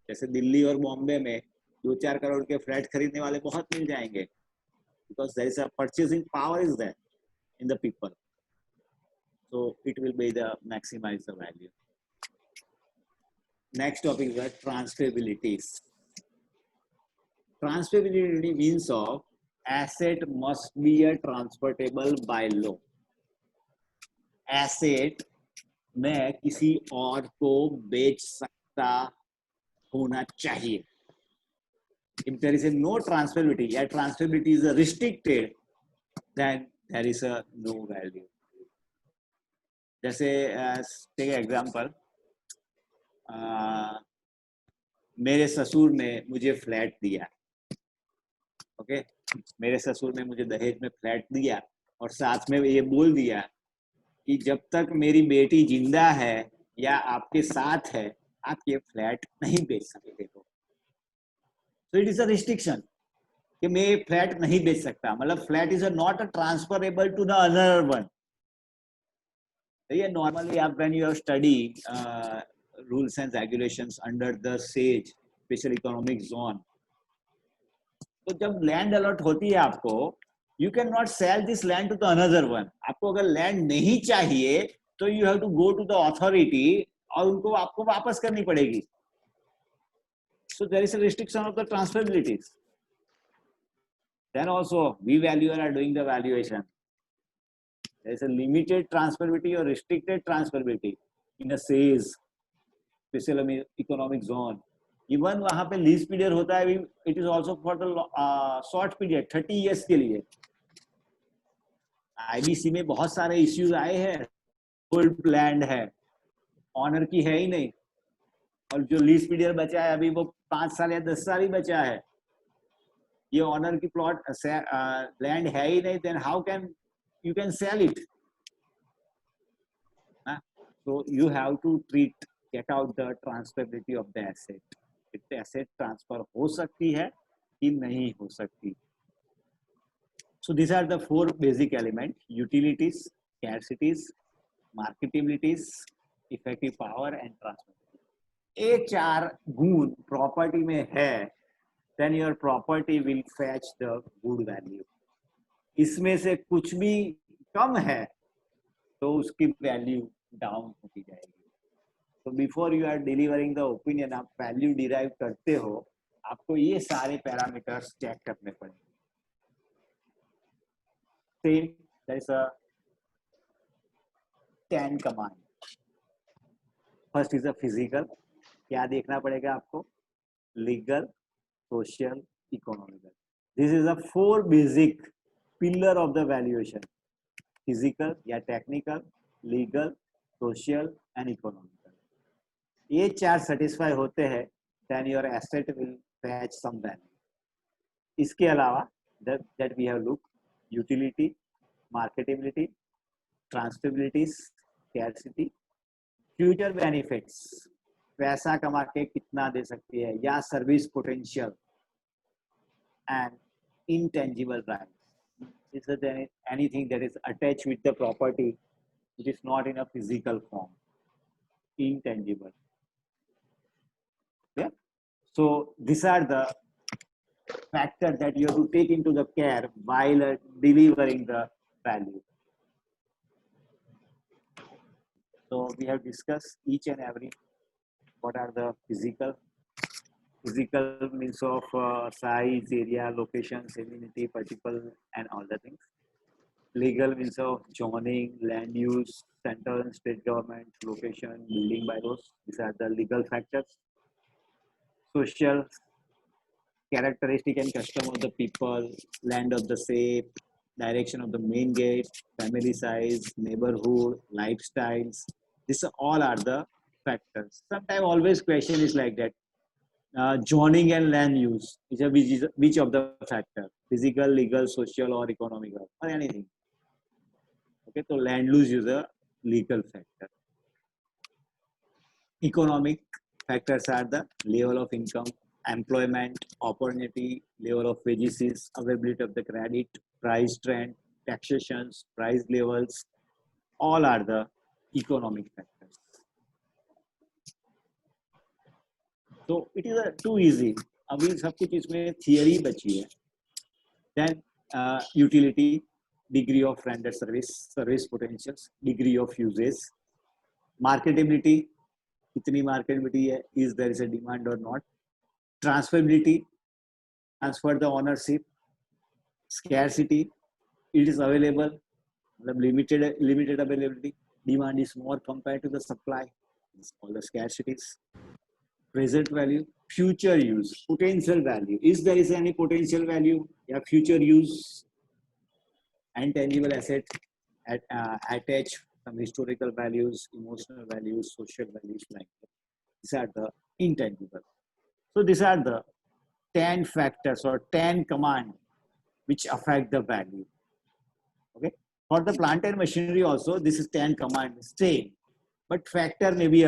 जैसे दिल्ली और बॉम्बे में 2-4 करोड़ के फ्लैट खरीदने वाले बहुत मिल जाएंगे, because there is a purchasing power is there in the people, so it will be the maximize the value. Next topic is transferabilities. Transferability means of asset must be a transportable by law. Asset मैं किसी और को बेच सकता होना चाहिए. If there is a no transferability, या transferability is restricted, then there is a no value. जैसे take an example, मेरे ससुर ने मुझे फ्लैट दिया, ओके, मेरे ससुर ने मुझे दहेज में फ्लैट दिया और साथ में ये बोल दिया कि जब तक मेरी बेटी जिंदा है या आपके साथ है आप ये फ्लैट नहीं बेच सकते हो. So it is a restriction कि मैं ये फ्लैट नहीं बेच सकता, मतलब flat is not transferable to the another one. Normally when you have studied rules and regulations under the SAGE special economic zone, तो जब लैंड अलॉट होती है आपको, you cannot sell this land to the another one. आपको अगर land नहीं चाहिए तो you have to go to the authority और उनको आपको वापस करनी पड़ेगी. So there is a restriction of the transferabilities. Then also we valuer are doing the valuation. There is a limited transferability or restricted transferability in a SAES, special economic zone. Even वहाँ पे lease period होता है, it is also for the short period 30 years के लिए. IBC में बहुत सारे issues आए हैं, गोल्ड लैंड है, ऑनर की है ही नहीं, और जो लीज पीरियड बचा है अभी वो 5 साल या 10 साल ही बचा है, ये ऑनर की प्लॉट लैंड है ही नहीं, then how can you can sell it? So you have to get out the transferability of the asset. The asset transfer हो सकती है कि नहीं हो सकती. So these are the 4 basic elements: utilities, scarcities, marketabilities, effective power and transferability. ये 4 गुण property में है, then your property will fetch the good value. इसमें से कुछ भी कम है तो उसकी वैल्यू डाउन होती जाएगी. तो before you are delivering the opinion, आप वैल्यू डिराइव करते हो, आपको ये सारे पैरामीटर्स चेक करने पड़ेंगे. There is a 10 command. First is a physical. क्या देखना पड़ेगा आपको? Legal, social, economical. This is a 4 basic pillar of the valuation. Physical या technical, legal, social and economical. ये 4 satisfy होते हैं, then your asset will fetch some value. इसके अलावा that we have looked: utility, marketability, transferability, scarcity, future benefits, पैसा कमा के कितना दे सकती है, या service potential, and intangible rights. This is anything that is attached with the property which is not in a physical form, intangible. Yeah. So these are the factors that you have to take into the care while delivering the value. So we have discussed each and every. What are the physical? Physical means of size, area, location, amenity, particle, and all the things. Legal means of zoning, land use, central and state government, location, building bylaws. These are the legal factors. Social, characteristic and custom of the people, land of the safe, direction of the main gate, family size, neighborhood, lifestyles. These all are the factors. Sometimes always question is like that. Zoning and land use, which of the factor? Physical, legal, social, or economical, or anything. Okay, so land use is a legal factor. Economic factors are the level of income, employment, opportunity, level of wages, availability of the credit, price trend, taxations, price levels. All are the economic factors. So it is too easy. अभी सब कुछ इसमें theory बची है. Then utility, degree of rendered service, service potentials, degree of uses, marketability, कितनी marketability है, is there is a demand or not, transferability, transfer the ownership, scarcity, it is available, limited availability, demand is more compared to the supply, it's all the scarcities. Present value, future use, potential value, is there is any potential value, yeah, future use, intangible asset, attach some historical values, emotional values, social values, like that. These are the intangible. So these are the 10 factors or 10 commands which affect the value. Okay. For the plant and machinery also, this is 10 commands, same, but factor may be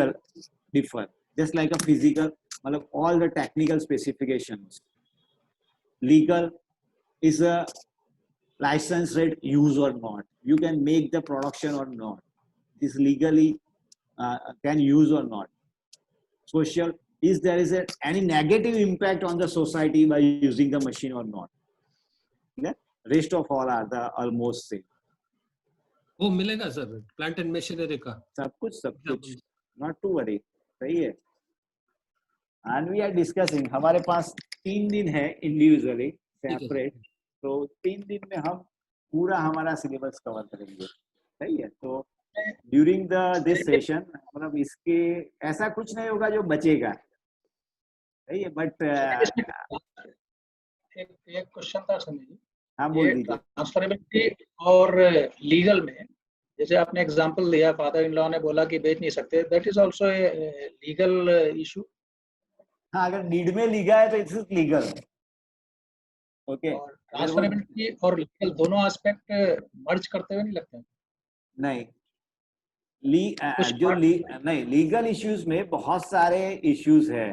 differ. Just like a physical, all the technical specifications. Legal is a license rate use or not. You can make the production or not. This legally can use or not. Social, is there is any negative impact on the society by using the machine or not. Yeah? Rest of all are the almost same. वो मिलेगा sir plant and machinery का सब कुछ not to worry. सही है. And we are discussing, हमारे पास 3 दिन है इंडिविजुअली है। सेपरेट, तो 3 दिन में हम पूरा हमारा सिलेबस कवर करेंगे, सही है। तो ड्यूरिंग द दिस सेशन मतलब इसके ऐसा कुछ नहीं होगा जो बचेगा, सही है। बट एक क्वेश्चन था संजय जी, हाँ बोल ये दीजिए। ट्रांसफरेबिलिटी और लीगल में, जैसे आपने एग्जांपल दिया, फादर इन लॉ ने बोला कि बेच नहीं सकते, that is also a legal issue. हाँ, अगर नीड में लीगा है तो इट्स लीगल, ओके। और ट्रांसफरेबिलिटी और लीगल दोनों एस्पेक्ट मर्ज करते हुए नहीं लगते हैं? नहीं, कुछ जो part- नहीं, लीगल इश्यूज में बहुत सारे इश्यूज है,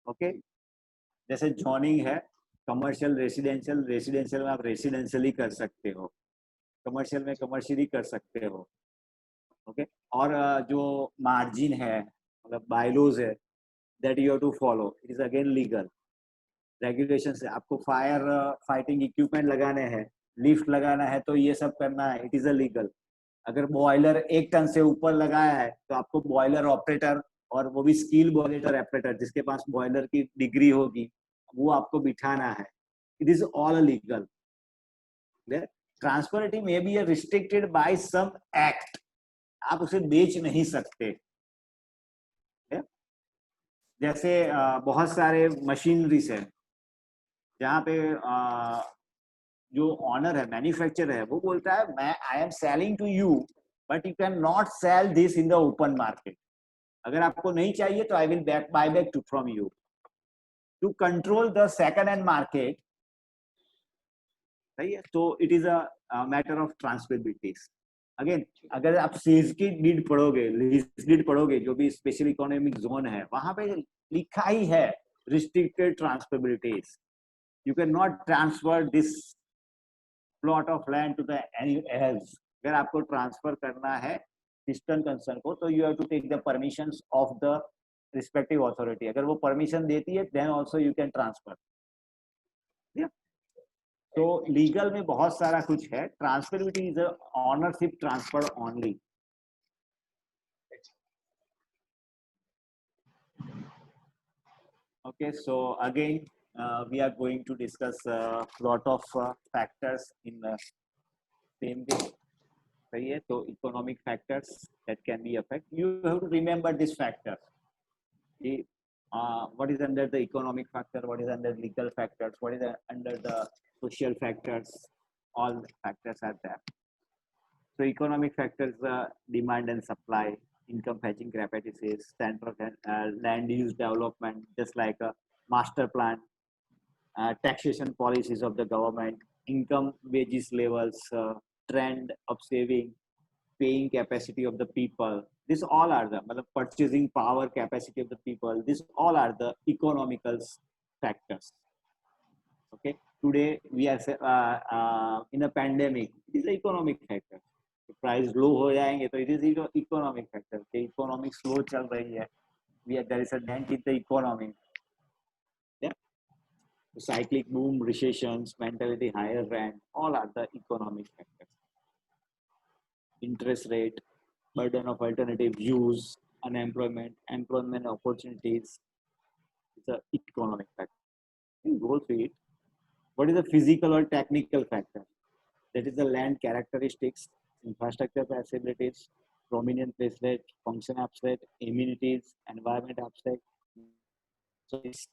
ओके। जैसे जॉइनिंग है, कमर्शियल रेसिडेंशियल, रेसिडेंशियल में आप रेसिडेंशियली कर सकते हो, कमर्शियल में कमर्शियली कर सकते हो, ओके। और जो मार्जिन है मतलब बायलॉज है, that you have to follow, it is again legal regulation है। आपको फायर फाइटिंग इक्विपमेंट लगाने हैं, लिफ्ट लगाना है, तो ये सब करना है, इट इज अ लीगल। अगर बॉयलर 1 टन से ऊपर लगाया है तो आपको बॉयलर ऑपरेटर, और वो भी स्किल बॉयलर ऑपरेटर जिसके पास बॉयलर की डिग्री होगी, वो आपको बिठाना है। It is all legal. Transferability में be restricted by some act, आप उसे बेच नहीं सकते। जैसे बहुत सारे मशीनरीज है जहाँ पे जो ऑनर है, मैन्युफैक्चरर है, वो बोलता है मैं I am selling to you but you can not sell this in the open market. अगर आपको नहीं चाहिए तो I will buy back to from you. To control the second hand market, सही है। तो it is a matter of transferability. Again, अगर आप सेल्स की डीड पढ़ोगे, लीज डीड पढ़ोगे, जो भी स्पेशल इकोनॉमिक जोन है, वहां पे लिखा ही है restricted transferabilities. You can not transfer this plot of land to the any else. अगर आपको ट्रांसफर करना है डिस्टेंस कंसर्न को, तो you have to take the permissions of the respective authority. अगर वो परमिशन देती है then also you can transfer. तो लीगल में बहुत सारा कुछ है। Transferability is ownership transfer only. Okay, so again we are going to discuss a lot of factors in the same way, सही है। तो economic factors that can be affect, you have to remember this factor. What is under the economic factor, what is under legal factors, what is under the social factors, all factors are there. So economic factors, demand and supply, income fetching capacities, central land use development, just like a master plan, taxation policies of the government, income wages levels, trend of saving, paying capacity of the people. This all are the purchasing power capacity of the people. This all are the economical factors. Okay, today we are in a pandemic. It is an economic factor. Price low हो जाएंगे तो it is economic factor के economic slow चल रही है, we are there is a dent in the economy, cyclic boom, recessions, mentality, higher rent, all are the economic factors. Interest rate, burden of alternative use, unemployment, employment opportunities, it's a economic factor. You go through it. What is the physical or technical factor? That is the land characteristics, infrastructure facilities, prominent place rate, function aspect, amenities, environment aspect. So it's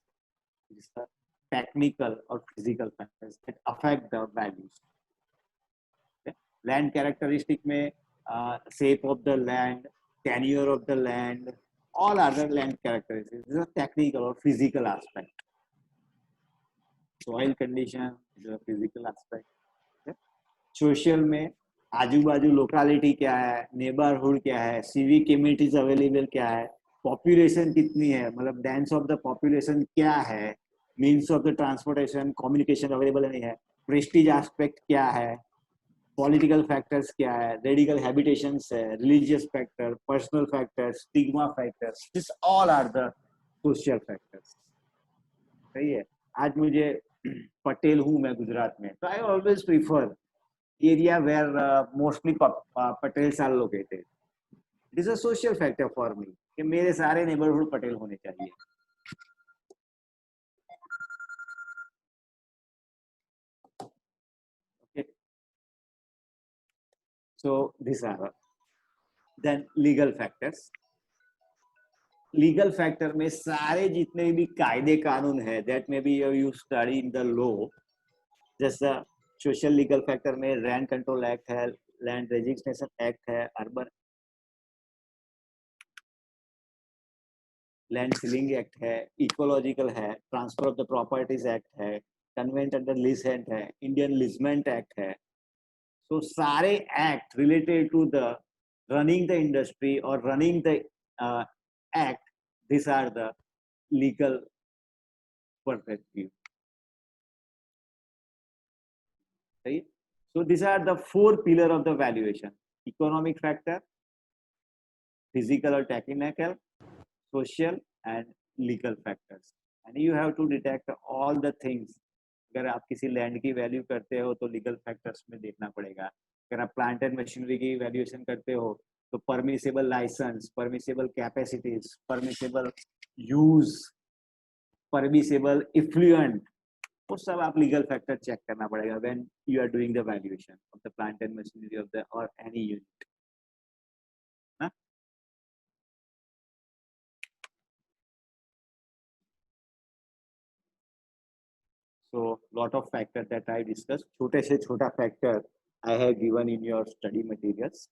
the technical or physical factors that affect the values. Okay? Land characteristic में shape of the land, tenure of the land, all other land characteristics. This is a technical or physical aspect. Soil condition is a physical aspect. Social में आजू बाजू locality क्या है, neighbourhood क्या है, civic immunities available क्या है, population कितनी है, मतलब डेंस ऑफ द पॉपुलेशन क्या है, means of the transportation communication available नहीं है, प्रेस्टीज एस्पेक्ट क्या है, पॉलिटिकल फैक्टर्स क्या है, रेडिकल हैबिटेशंस है, religious factor, personal factors, stigma factors, this all are the social factors. सही है। आज मुझे पटेल हूँ मैं गुजरात में, तो I always prefer area where mostly Patels are located. It is a social factor for me कि मेरे सारे neighborhood पटेल होने चाहिए। So these are then legal factors. Legal factor में सारे जितने भी कायदे कानून है, that may be you study in the law, जैसा सोशल लीगल फैक्टर में लैंड कंट्रोल एक्ट है, लैंड रजिस्ट्रेशन एक्ट है, अर्बन लैंड सीलिंग एक्ट है, इकोलॉजिकल है, transfer of the properties act है, कन्वेंट अंडर लीजमेंट है, इंडियन लीजमेंट एक्ट है. So सारे act related to the running the industry और running the act, these are the legal perspective. Right? So these are the four pillars of the valuation: economic factor, physical or technical, social and legal factors. And you have to detect all the things. अगर आप किसी land की value करते हो तो legal factors में देखना पड़ेगा. अगर आप प्लांट एंड मशीनरी की वैल्यूएशन करते हो तो permissible license, permissible capacities, permissible use, permissible effluent, वो सब आप लीगल फैक्टर चेक करना पड़ेगा when you are doing the valuation of the plant and machinery of the और any unit. So lot of factors that I discussed. छोटे से छोटा factor I have given in your study materials.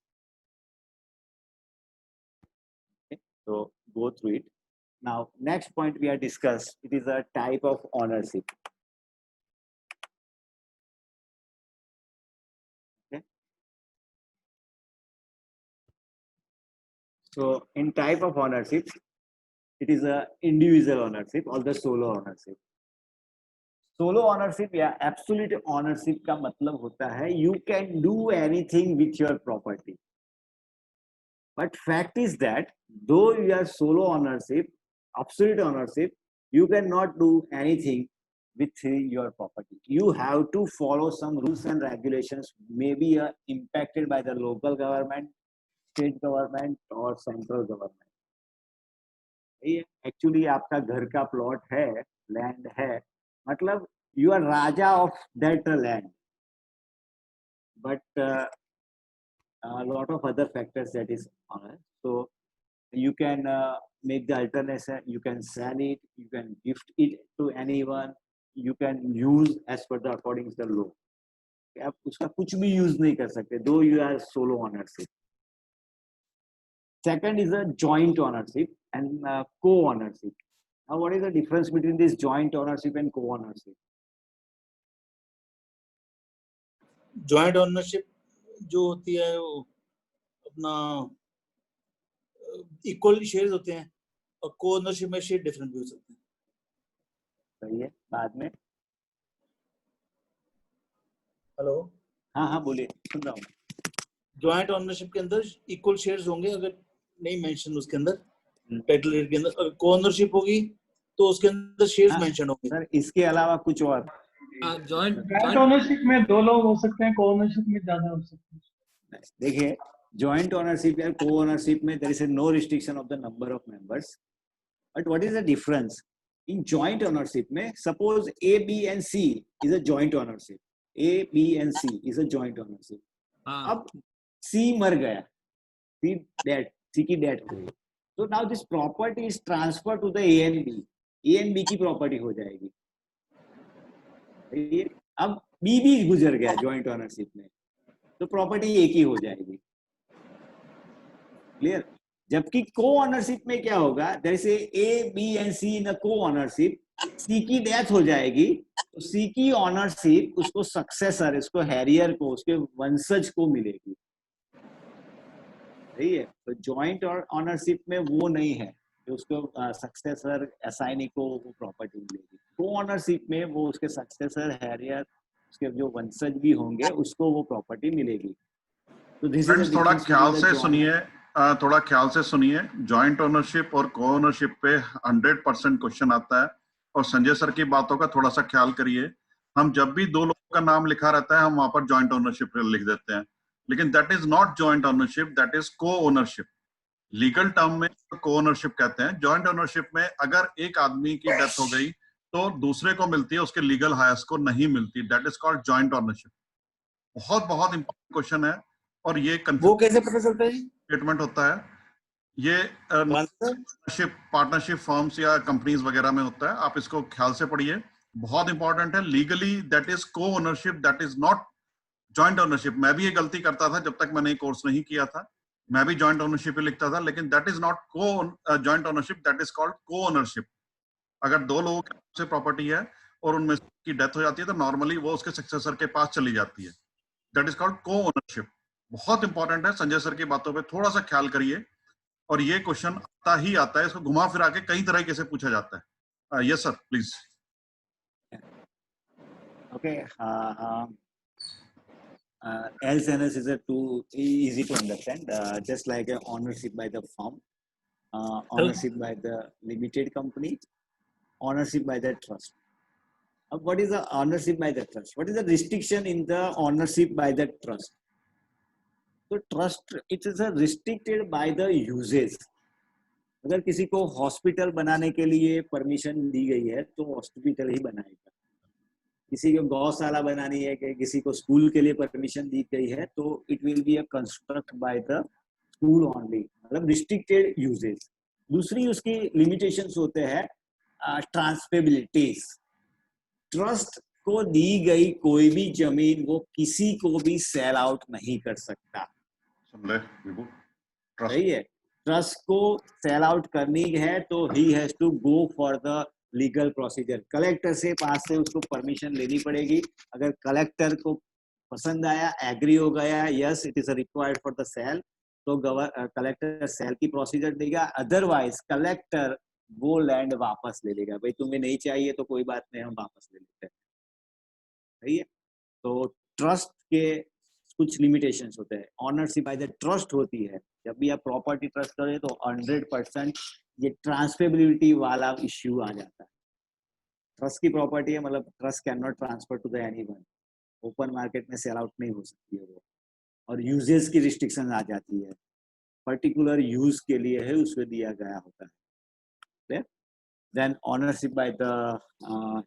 Okay, so go through it. Now next point we are discussed. It is a type of ownership. Okay. So in type of ownership, it is a individual ownership or the solo ownership. Solo ownership या absolute ownership का मतलब होता है you can do anything with your property, but fact is that though you are solo ownership, absolute ownership, you cannot do anything with your property. You have to follow some rules and regulations, maybe impacted by the local government, state government or central government. Actually आपका घर का plot है, land है, मतलब you are raja of that land, but a lot of other factors that is on it. So you can make the alternation, you can sell it, you can gift it to anyone, you can use as per the according to the law. आप उसका कुछ भी use नहीं कर सकते, though you are solo ownership. Second is a joint ownership and co-ownership. Now what is the difference between this joint ownership and co-ownership? Joint ownership जो होती है वो अपना इक्वल शेयर्स होते हैं और को ओनरशिप में शेयर डिफरेंट भी हो सकते हैं. सही है. बाद में हेलो, हाँ बोलिए, सुन रहा हूँ. जॉइंट ओनरशिप के अंदर इक्वल शेयर्स होंगे, अगर नहीं मेंशन उसके अंदर टाइटल रेट के अंदर. अगर को ओनरशिप होगी तो उसके अंदर शेयर्स मेंशन होंगे. सर इसके अलावा कुछ और? जॉइंट ओनरशिप में 2 लोग हो सकते हैं, को ओनरशिप में ज्यादा हो सकते हैं. देखिए, जॉइंट ओनरशिप या को ओनरशिप में there is no restriction of the number of members, but what is the difference in joint ownership में? Suppose A B and C is a joint ownership, A B and C is a joint ownership. अब C मर गया, सी की death हो गई, तो now this property is transfer to the A and B की property हो जाएगी. अब बी भी गुजर गया जॉइंट ओनरशिप में, तो प्रॉपर्टी एक ही हो जाएगी. क्लियर? जबकि को ओनरशिप में क्या होगा, जैसे ए बी एंड सी इन को ओनरशिप, सी की डेथ हो जाएगी तो सी की ओनरशिप उसको सक्सेसर, उसको हैरियर को, उसके वंशज को मिलेगी. सही है? तो जॉइंट ओनरशिप में वो नहीं है, उसको सक्सेसर असाइनी को वो प्रॉपर्टी मिलेगी. को ओनरशिप में वो उसके सक्सेसर, हैरियर, उसके जो वंशज भी होंगे उसको वो प्रॉपर्टी मिलेगी. तो थोड़ा ख्याल से सुनिए. जॉइंट ओनरशिप और को ओनरशिप पे 100% क्वेश्चन आता है, और संजय सर की बातों का थोड़ा सा ख्याल करिए. हम जब भी 2 लोगों का नाम लिखा रहता है हम वहां पर जॉइंट ओनरशिप लिख देते हैं, लेकिन that is not joint ownership, that is को ओनरशिप. लीगल टर्म में को ओनरशिप कहते हैं. जॉइंट ओनरशिप में अगर एक आदमी की डेथ हो गई तो दूसरे को मिलती है, उसके लीगल हायर्स को नहीं मिलती. That is called joint ownership. बहुत इंपॉर्टेंट क्वेश्चन है. और ये वो कैसे पता चलता है जी? स्टेटमेंट होता है, ये पार्टनरशिप फर्म्स या कंपनीज वगैरह में होता है, आप इसको ख्याल से पढ़िए, बहुत इंपॉर्टेंट है। लीगली दैट इज को ownership, that is not joint ownership. मैं भी ये गलती करता था जब तक मैंने कोर्स नहीं किया था, मैं भी जॉइंट ओनरशिप ही लिखता था, लेकिन दैट इज नॉट को joint ownership, that is called को ओनरशिप। अगर दो लोगों से प्रॉपर्टी है और उनमें की डेथ हो जाती है तो नॉर्मली वो उसके सक्सेसर के पास चली जाती है, दैट इज कॉल्ड को ओनरशिप। बहुत इंपॉर्टेंट है, संजय सर की बातों पे थोड़ा सा ख्याल करिए, और ये क्वेश्चन आता ही आता है, इसको घुमा फिरा के कई तरीके से पूछा जाता है। Yes sir please. Okay. Else analysis is too easy to understand. Just like a ownership by the firm, ownership by the limited company, ownership by the trust. What is the ownership by the trust? What is the restriction in the ownership by the trust? So trust, it is a restricted by the uses. अगर किसी को hospital बनाने के लिए permission दी गई है तो hospital ही बनाएगा, किसी को गौशाला बनानी है कि किसी को स्कूल के लिए परमिशन दी गई है तो it will be a construct by the school only, मतलब रिस्ट्रिक्टेड यूजेस। दूसरी उसकी लिमिटेशंस होते हैं ट्रांसफरेबिलिटीज। ट्रस्ट को दी गई कोई भी जमीन वो किसी को भी सेल आउट नहीं कर सकता, सही है। ट्रस्ट को सेल आउट करनी है तो he has to go for the legal procedure, collector से पास से उसको परमिशन लेनी पड़ेगी। अगर कलेक्टर को पसंद आया, एग्री हो गया, yes it is required for the sale, तो कलेक्टर सेल की प्रोसीजर देगा, अदरवाइज कलेक्टर वो लैंड वापस ले लेगा। भाई तुम्हें नहीं चाहिए तो कोई बात नहीं, हम वापस ले लेते हैं, सही है। तो ट्रस्ट के कुछ लिमिटेशंस होते हैं। ऑनरशिप बाय द ट्रस्ट होती है, जब भी आप प्रॉपर्टी ट्रस्ट करें तो 100% ये ट्रांसफरेबिलिटी वाला इश्यू आ जाता है। ट्रस्ट की प्रॉपर्टी है, मतलब trust can not transfer to the anyone, open market में सेल आउट नहीं हो सकती है वो, और यूजेस की रिस्ट्रिक्शन आ जाती है, पर्टिकुलर यूज के लिए है उसमें दिया गया होता है। Then ownership by the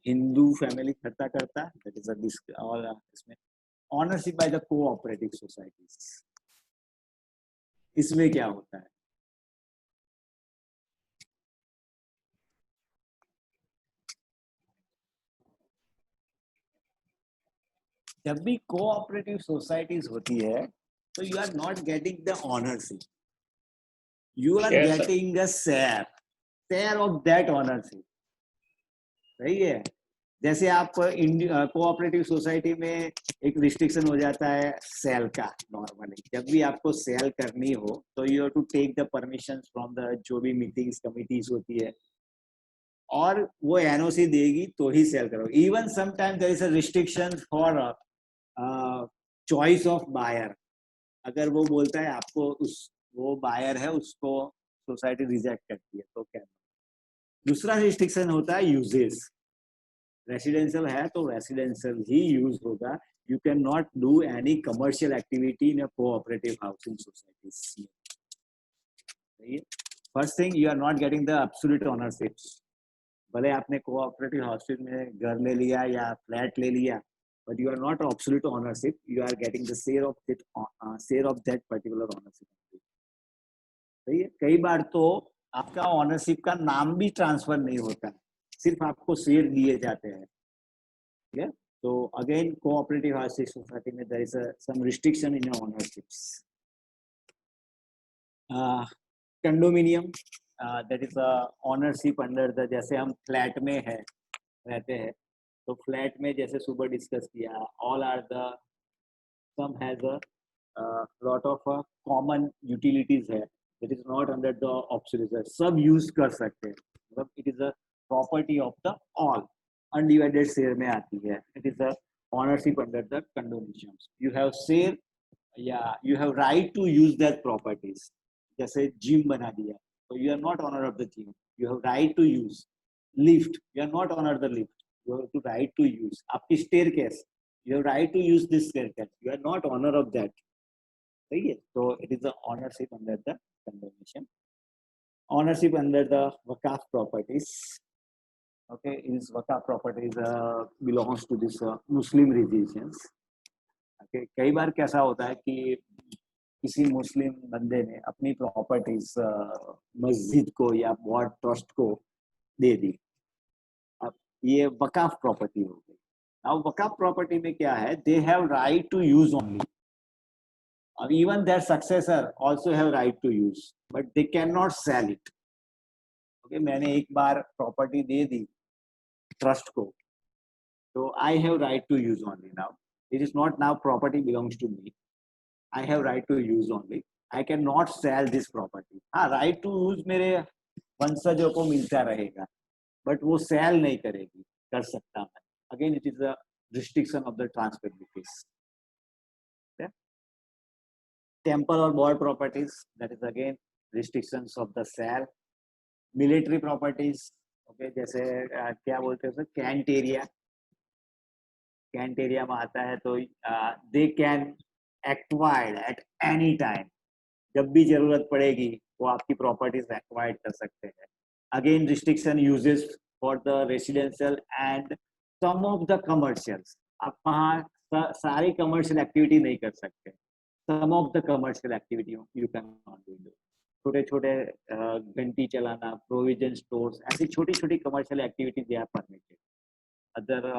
Hindu family खर्चा करता है, दैट इज अ डिस्क, और इसमें ownership by the cooperative societies, इसमें क्या होता है? जब भी कोऑपरेटिव सोसाइटीज होती है तो you are not getting the ownership, you are getting a share of that ownership, सही है। जैसे आप कोऑपरेटिव सोसाइटी में एक रिस्ट्रिक्शन हो जाता है सेल का, नॉर्मली जब भी आपको सेल करनी हो तो you have to take the permission from the जो भी मीटिंग्स कमिटीज होती है, और वो एनओसी देगी तो ही सेल करो। Even sometime there is a restriction for choice of buyer, अगर वो बोलता है आपको वो बायर है उसको सोसाइटी रिजेक्ट करती है तो क्या। दूसरा रिस्ट्रिक्शन होता है यूजेस, रेसिडेंशियल है तो रेसिडेंशियल ही यूज होगा, you can not do any commercial activity in a cooperative housing societies. First thing, you are not getting the absolute ownership, भले आपने कोऑपरेटिव हाउसिंग में घर ले लिया या फ्लैट ले लिया, but you are not absolute ownership, you are getting the share of that particular ownership। सही है। कई बार तो आपका ऑनरशिप का नाम भी ट्रांसफर नहीं होता, सिर्फ आपको शेयर दिए जाते हैं, ठीक है। तो अगेन कोऑपरेटिव हाउसिंग सोसाइटी में there is some restriction in ownerships. Condominium, that is ownership under the, जैसे हम फ्लैट में है रहते हैं तो फ्लैट में जैसे सुबह डिस्कस किया, all are the some has a lot of common utilities है, it is not under the absolute, सब यूज कर सकते हैं, मतलब it is a property of the all, undivided share में आती है, it is a ownership under the condominiums. You have share या you have right to use that properties, जैसे जिम बना दिया तो you are not owner of the gym, you have right to use. Lift, you are not owner the lift, you have to right to use। आपकी staircase, you have right to use this staircase, you are not owner of that, सही है। तो it is the ownership under the condemnation। Ownership under the waqaf properties, okay, is waqaf properties belongs to this Muslim religions, okay। कई बार कैसा होता है कि किसी मुस्लिम बंदे ने अपनी प्रॉपर्टीज मस्जिद को या वॉर्ड ट्रस्ट को दे दी, अब ये वकाफ प्रॉपर्टी हो गई। अब वकाफ प्रॉपर्टी में क्या है, they have right to use only, और even their successor also have right to use, but they can not sell it. Okay, मैंने एक बार प्रॉपर्टी दे दी ट्रस्ट को, तो I have right to use only. Now it is not now property belongs to me, I have right to use only. I cannot sell this property. हाँ, right to use मेरे वंशजों को मिलता रहेगा, but वो sell नहीं करेगी, कर सकता मैं। Again, it is a restriction of the transferabilities. Okay? Temple or board properties, that is again restrictions of the sale. Military properties, okay, जैसे क्या बोलते हैं उसे, कैंट एरिया, कैंट एरिया में आता है तो they can acquired at any time, जब भी जरूरत पड़ेगी वो आपकी प्रॉपर्टीज एक्वायर्ड कर सकते हैं। Again restriction usages for the residential and some of the commercials, आप वहाँ सारी कमर्शियल एक्टिविटी नहीं कर सकते, some of the commercial activity you can not do. छोटे छोटे घंटी चलाना, प्रोविजन स्टोर्स, ऐसी छोटी छोटी commercial activity they are permitted. Other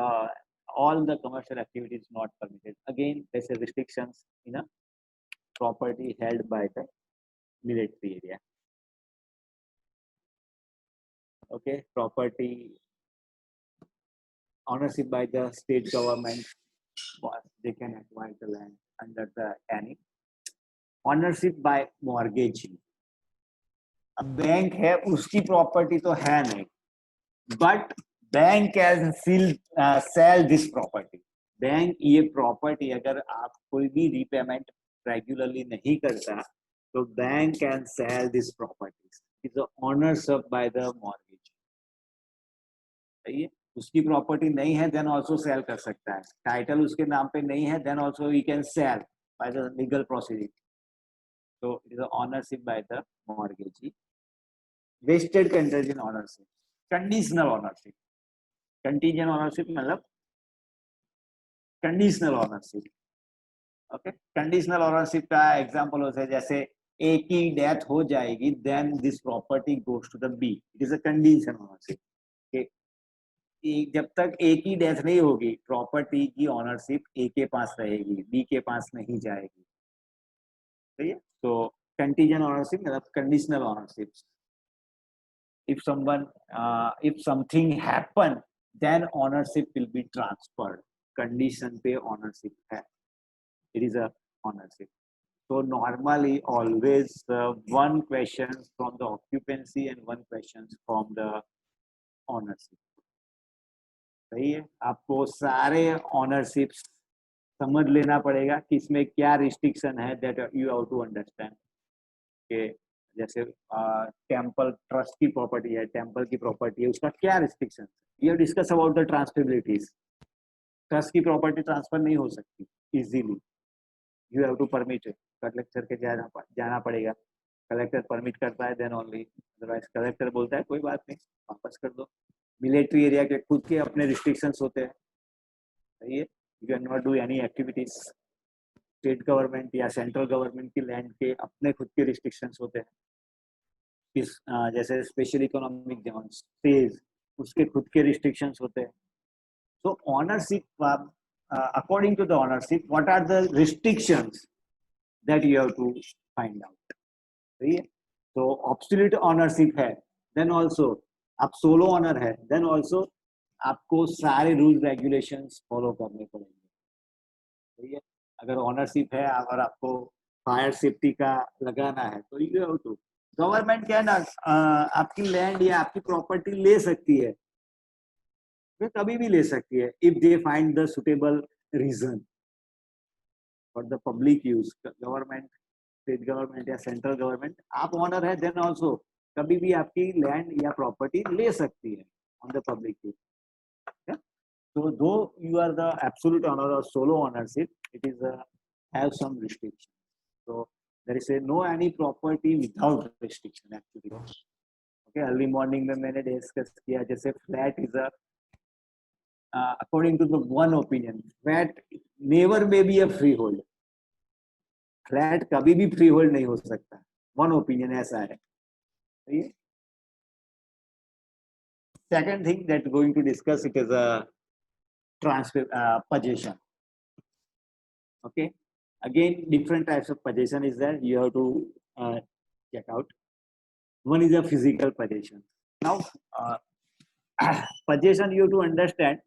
all the commercial activities not permitted. Again, there's a restrictions in a property held by the military area. Okay, property ownership by the state government, they can acquire the land under the any ownership by mortgagee. अब bank है, उसकी property तो है नहीं, but bank can sell this property. Bank ये property, अगर आप कोई भी रीपेमेंट रेगुलरली नहीं करता तो bank can sell this properties, is ownership by the mortgage. सही है, उसकी प्रॉपर्टी नहीं है देन आल्सो सेल कर सकता है, टाइटल उसके नाम पे नहीं है then also he can sell by the legal proceeding, so it is a ownership by the mortgagee. Vested contingent ownership, conditional ownership, contingent ownership मतलब conditional ownership. Okay, conditional ownership का एग्जांपल होता है जैसे ए की death हो जाएगी then this property goes to the B, it is a condition ownership. जब तक ए की डेथ नहीं होगी प्रॉपर्टी की ओनरशिप ए के पास रहेगी, बी के पास नहीं जाएगी। सही है, तो कंटीजेंट ओनरशिप मतलब conditional ownership. if someone if something happen then ownership will be transferred, condition पे ownership है, it is a ownership. So normally always one question from the occupancy and one question from the ownership. सही है, आपको सारे ownerships समझ लेना पड़ेगा कि इसमें क्या रिस्ट्रिक्शन है, that you have to understand. कि जैसे टेम्पल ट्रस्ट की प्रॉपर्टी है, टेम्पल की प्रॉपर्टी है, उसका क्या रिस्ट्रिक्शन, ये discuss about the transferabilities. Trust की प्रॉपर्टी ट्रांसफर नहीं हो सकती easily, you have to permit, collector के जाना पड़ेगा, कलेक्टर परमिट करता है देन ओनली, अदरवाइज कलेक्टर बोलता है कोई बात नहीं वापस कर दो। मिलिट्री एरिया के खुद के अपने रिस्ट्रिक्शंस होते हैं, सही है, you can not do any activities. State government या सेंट्रल गवर्नमेंट की लैंड के अपने खुद के रिस्ट्रिक्शंस होते हैं, इस जैसे स्पेशल इकोनॉमिक जोन स्टेज, उसके खुद के रिस्ट्रिक्शंस होते हैं। तो ownership according to the ownership what are the restrictions that you have to find out. सही है, तो ऑब्सोल्यूट ओनरशिप है देन आल्सो आप सोलो ओनर है देन आल्सो आपको सारे रूल रेगुलेशंस फॉलो करने पड़ेंगे। सही है, अगर ओनरशिप है और आपको फायर सेफ्टी का लगाना है तो यू हैव टू, गवर्नमेंट क्या है ना आपकी लैंड या आपकी प्रॉपर्टी ले सकती है, वे कभी भी ले सकती है if they find the suitable reason for the public use. Government, state government या सेंट्रल गवर्नमेंट, आप ओनर है देन आल्सो कभी भी आपकी लैंड या प्रॉपर्टी ले सकती है on the public use. So though you are the absolute owner or solo ownership, it is have some restriction. So there is no any property without restriction actually. Okay, early morning में मैंने discuss किया जैसे flat is a according to the one opinion, flat never may be a freehold. Flat कभी भी free hold नहीं हो सकता, one opinion ऐसा है। Second thing that going to discuss, it is a transfer possession. Okay, again different types of possession is there, you have to check out. One is a physical possession. Now possession you have to understand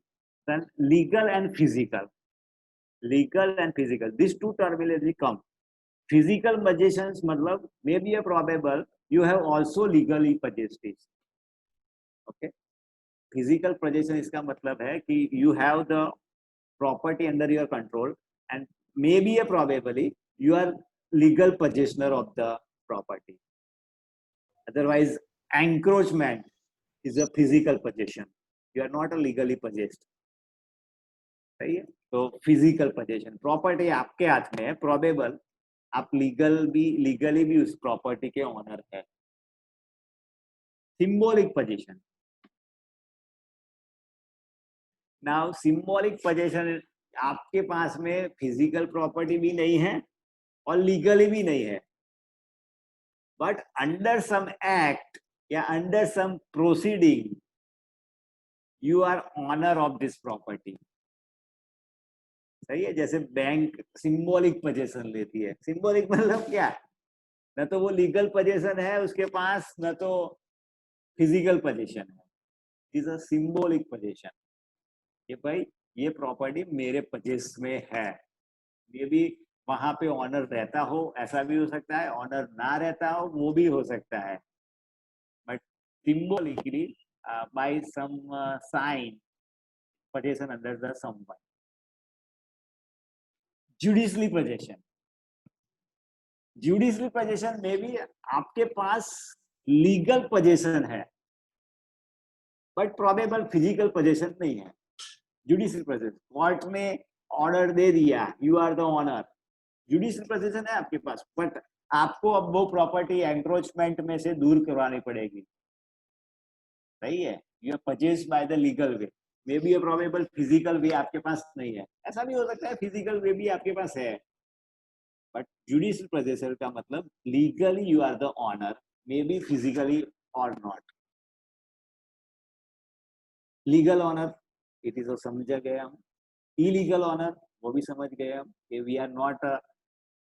then legal and physical. Legal and physical, these two terminology come. Physical possessions matlab maybe a probable you have also legally possessed it. Okay, physical possession इसका मतलब है कि you have the property under your control and may be a probably you are legal possessioner of the property, otherwise encroachment is a physical possession, you are not a legally possessed. सही है, तो physical possession property आपके हाथ में है, probable आप legally भी उस प्रॉपर्टी के ऑनर है। Symbolic possession, now symbolic possession आपके पास में फिजिकल प्रॉपर्टी भी नहीं है और लीगली भी नहीं है, बट अंडर सम एक्ट या under some proceeding you are owner of this property. सही है, जैसे बैंक सिंबॉलिक पोजेशन लेती है। सिंबॉलिक मतलब क्या, न तो वो लीगल पोजेशन है उसके पास, न तो फिजिकल पोजेशन है, इज अ सिंबॉलिक पोजेशन। ये भाई ये प्रॉपर्टी मेरे पजेस में है, ये भी वहां पे ऑनर रहता हो ऐसा भी हो सकता है, ऑनर ना रहता हो वो भी हो सकता है, but symbolically by some sign possession under the someone. Judicially possession, judicially possession में भी आपके पास लीगल पोजेशन है बट प्रोबेबल फिजिकल पोजेशन नहीं है। जुडिशियल पोजेशन, कोर्ट ने ऑर्डर दे दिया you are the owner, judicial possession है आपके पास, बट आपको अब वो प्रॉपर्टी एंक्रोचमेंट में से दूर करवानी पड़ेगी। सही है, you are purchased by the legal way, may B probable physical way आपके पास नहीं है, ऐसा भी हो सकता है फिजिकल वे भी आपके पास है, बट जुडिशियल पोजेशन का मतलब legally you are the owner, may be physically और not. Legal owner it is समझ गए हम, इलीगल ऑनर वो भी समझ गए हम कि we are not a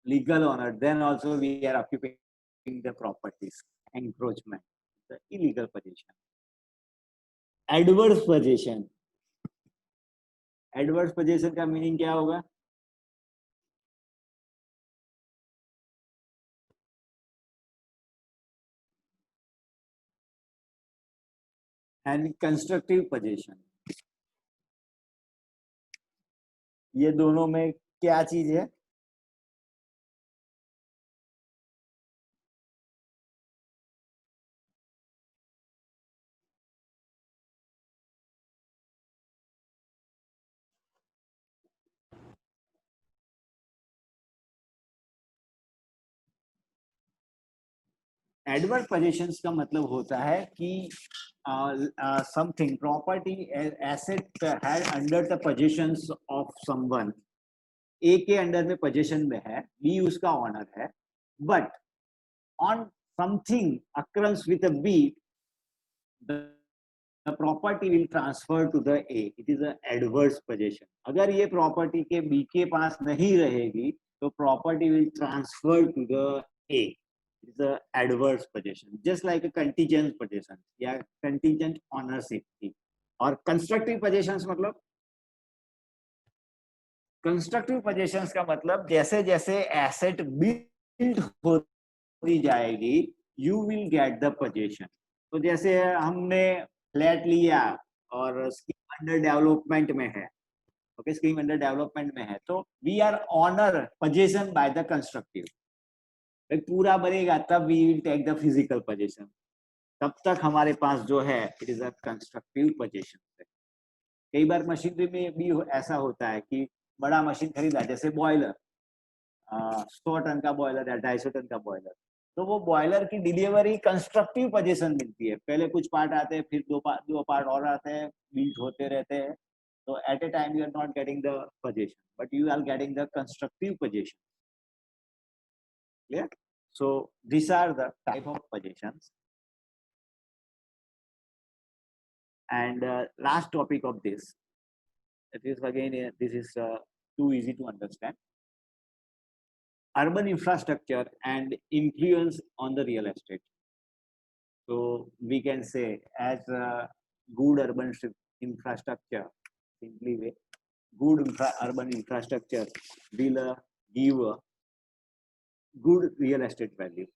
legal owner, then also we are occupying the properties, encroachment, the illegal position. Adverse position, adverse position का मीनिंग क्या होगा? एंड कंस्ट्रक्टिव पोजीशन, ये दोनों में क्या चीज है? एडवर्स पोजीशंस का मतलब होता है कि something property asset had under the possessions of someone, A के अंडर में पोजीशन में है, बी उसका ऑनर है, but on something occurrence with a B the property will transfer to the A, it is a adverse position. अगर ये property के B के पास नहीं रहेगी तो property will transfer to the A, is a adverse possession, just like a contingent possession या contingent ownership थी। और constructive possessions मतलब, constructive possessions का मतलब जैसे जैसे asset build होती जाएगी you will get the possession। तो जैसे हमने फ्लैट लिया और स्कीम अंडर डेवलपमेंट में है, ओके, स्कीम अंडर डेवलपमेंट में है, तो we are owner possession by the constructive. पूरा बनेगा तब we will take the physical position, तब तक हमारे पास जो है it is a constructive position. कई बार मशीनरी में भी ऐसा होता है कि बड़ा मशीन खरीदा, जैसे बॉयलर, 100 टन का बॉयलर या 250 टन का बॉयलर, तो वो बॉयलर की डिलीवरी कंस्ट्रक्टिव पोजीशन मिलती है, पहले कुछ पार्ट आते हैं, फिर दो पार्ट और आते हैं, बिल्ड होते रहते हैं, तो at a time you are not getting the position but you are getting the constructive position. Clear? So these are the type of possessions. And last topic of this, it is again, this is too easy to understand. Urban infrastructure and influence on the real estate. So we can say as a good urban infrastructure, simply way, good urban infrastructure will give a good real estate value.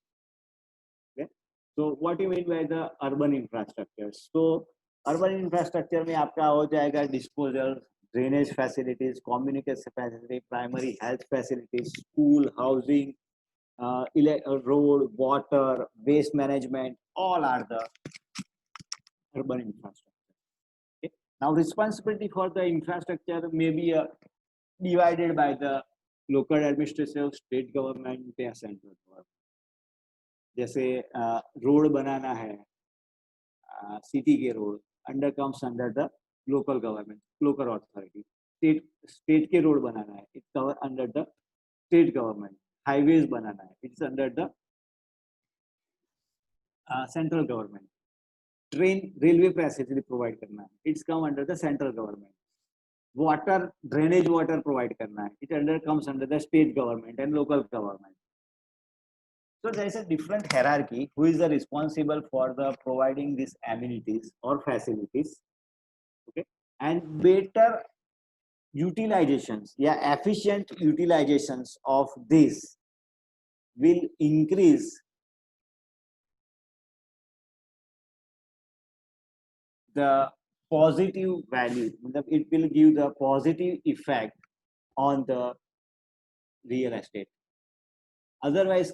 Okay? So what do you mean by the urban infrastructure? So urban infrastructure में आपका हो जाएगा disposal, drainage facilities, communication facility, primary health facilities, school, housing, road, water, waste management, all are the urban infrastructure. Okay? Now responsibility for the infrastructure may be divided by the local administration, state government या central government. जैसे road बनाना है, city के road under comes under the local government, local authority. State के road बनाना है, it cover under the state government. Highways बनाना है, it's under the central government. Train railway facility provide करना है, it's come under the central government. Water drainage water provide करना है, it under comes under the state government and local government. So there is a different hierarchy who is the responsible for the providing these amenities or facilities. Okay, and better utilizations, yeah, efficient utilizations of this will increase the positive value. It will give the positive effect on the real estate. Otherwise,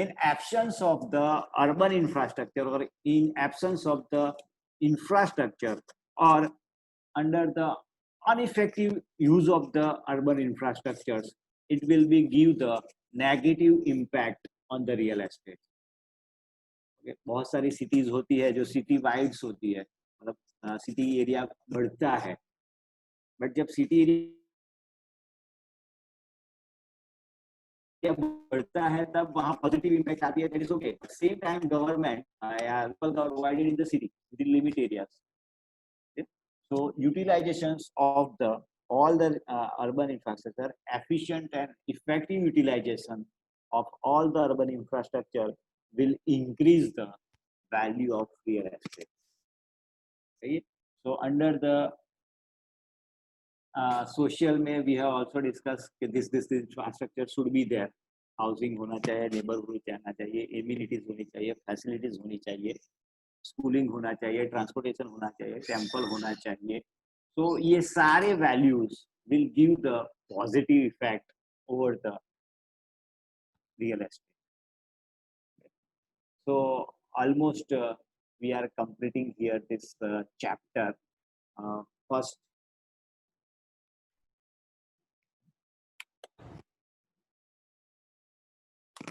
in absence of the urban infrastructure or in absence of the infrastructure or under the ineffective use of the urban infrastructures, it will be give the negative impact on the real estate. Okay? बहुत सारी cities होती है जो city wides होती है, मतलब city area बढ़ता है, but जब city area बढ़ता है तब वहाँ पॉजिटिव इम्पैक्ट आती है. That is okay. Same time government या local government provided in the city with limit areas. So utilizations of the all the urban infrastructure, efficient and effective utilization of all the urban infrastructure will increase the value of real estate. Okay? So under the social में we have also discussed this infrastructure should be there. Housing होना चाहिए, neighborhood जाना चाहिए, amenities होनी चाहिए, facilities होनी चाहिए, schooling होना चाहिए, transportation होना चाहिए, temple होना चाहिए. So ये सारे values will give the positive effect over the real estate. So almost we are completing here this chapter. First,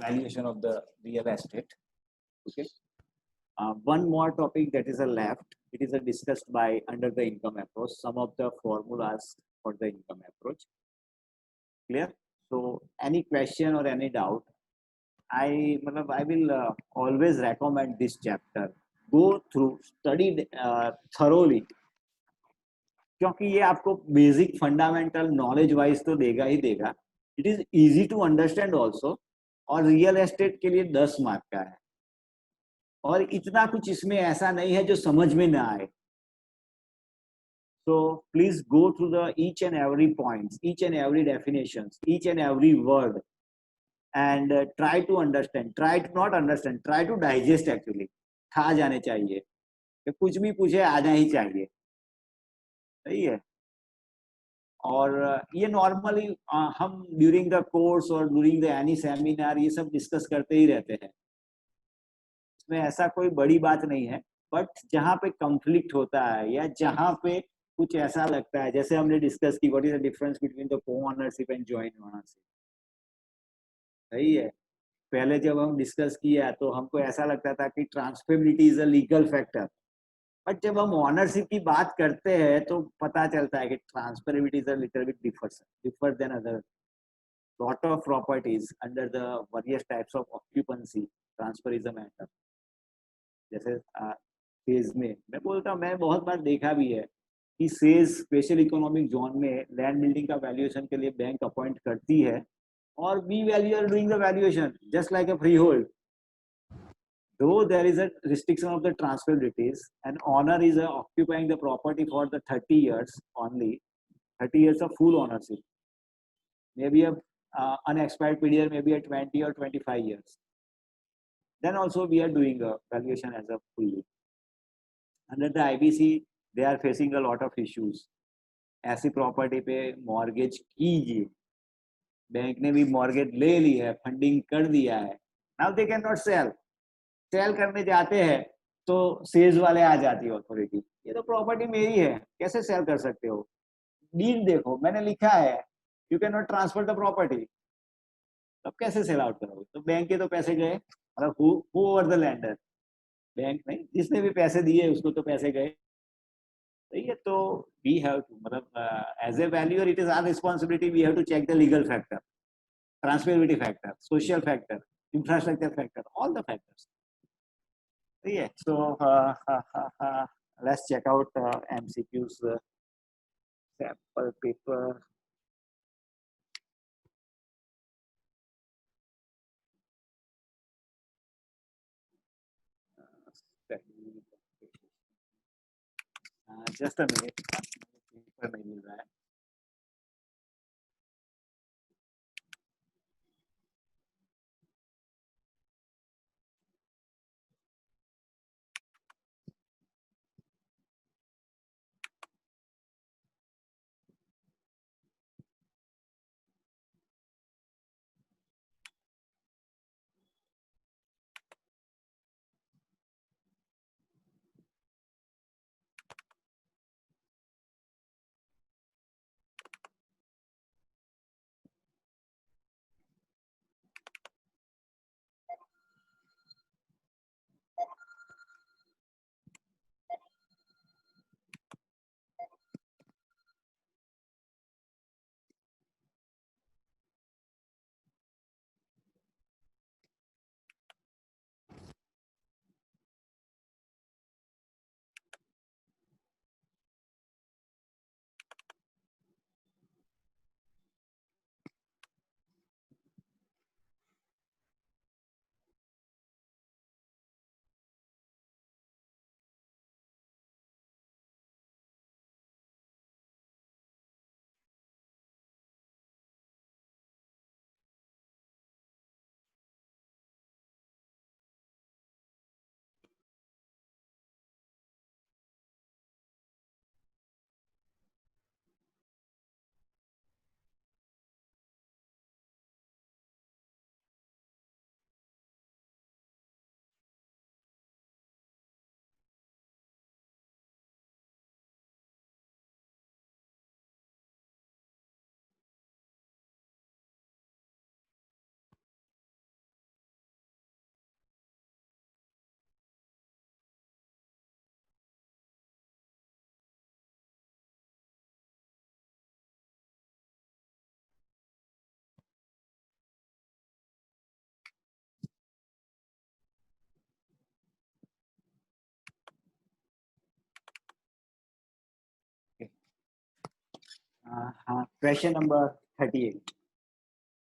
valuation of the real estate. Okay. One more topic that is left. It is discussed by under the income approach. Some of the formulas for the income approach. Clear? So any question or any doubt? I will always recommend this chapter. Go through, study thoroughly. क्योंकि ये आपको basic fundamental knowledge wise तो देगा ही देगा. It is easy to understand also. और real estate के लिए 10 मार्क का है और इतना कुछ इसमें ऐसा नहीं है जो समझ में ना आए. So please go through the each and every points, each and every definitions, each and every word, and try to understand. Try to not understand. Try to digest actually. खा जाने चाहिए. कि कुछ भी पूछे आना ही चाहिए. सही है. और ये नॉर्मली हम ड्यूरिंग द कोर्स और ड्यूरिंग द एनी सेमिनार ये सब डिस्कस करते ही रहते हैं. इसमें ऐसा कोई बड़ी बात नहीं है. बट जहाँ पे कंफ्लिक्ट होता है या जहाँ पे कुछ ऐसा लगता है, जैसे हमने डिस्कस की what is the difference between the co-ownership and joint ownership. सही है. पहले जब हम डिस्कस किया तो हमको ऐसा लगता था कि transferability is a legal factor. But जब हम ओनरशिप की बात करते हैं तो पता चलता है कि transferability is a little bit differ than other. lot of properties under the various types of occupancy transfer is a matter. जैसे फेज में मैं बोलता हूँ, मैं बहुत बार देखा भी है कि सेज स्पेशल इकोनॉमिक जोन में लैंड बिल्डिंग का वैल्यूएशन के लिए बैंक अपॉइंट करती है और we valuer doing the valuation just like a freehold. Though there is a restriction of the transferabilities, an owner is occupying the property for the 30 years only, 30 years of full ownership. Maybe a unexpired period, maybe a 20 or 25 years. Then also we are doing a valuation as a full. Under the IBC, they are facing a lot of issues. ऐसी property पे mortgage कीजिए, bank ने भी mortgage ले ली है, funding कर दिया है, now they can not sell. Sale करने जाते हैं तो सेल्स वाले आ जाती है अथॉरिटी, ये तो प्रॉपर्टी मेरी है, कैसे सेल कर सकते हो, डीड देखो मैंने लिखा है, you can not transfer the property, तब कैसे सेल आउट करोगे. तो बैंक के तो पैसे गए, मतलब who over the lander, bank नहीं, जिसने भी पैसे दिए उसको तो पैसे गए. सही है. तो वी हैव टू, मतलब as a valuer it is our responsibility, we have to check the legal factor, transferability factor, social factor, infrastructure factor, all the factors. Yeah, so let's check out MCQ's sample paper. Just a minute, paper नहीं मिल रहा है. Question number 38.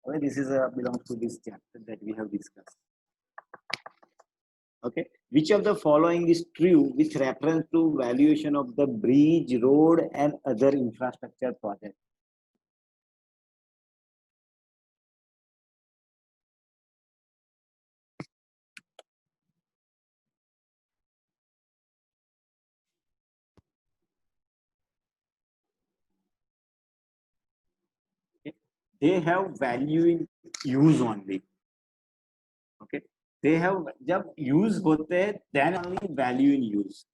Okay, this is belongs to this chapter that we have discussed. Okay, which of the following is true with reference to valuation of the bridge, road, and other infrastructure projects? They have value in use only. Okay, they have, जब use होते हैं then only value in use.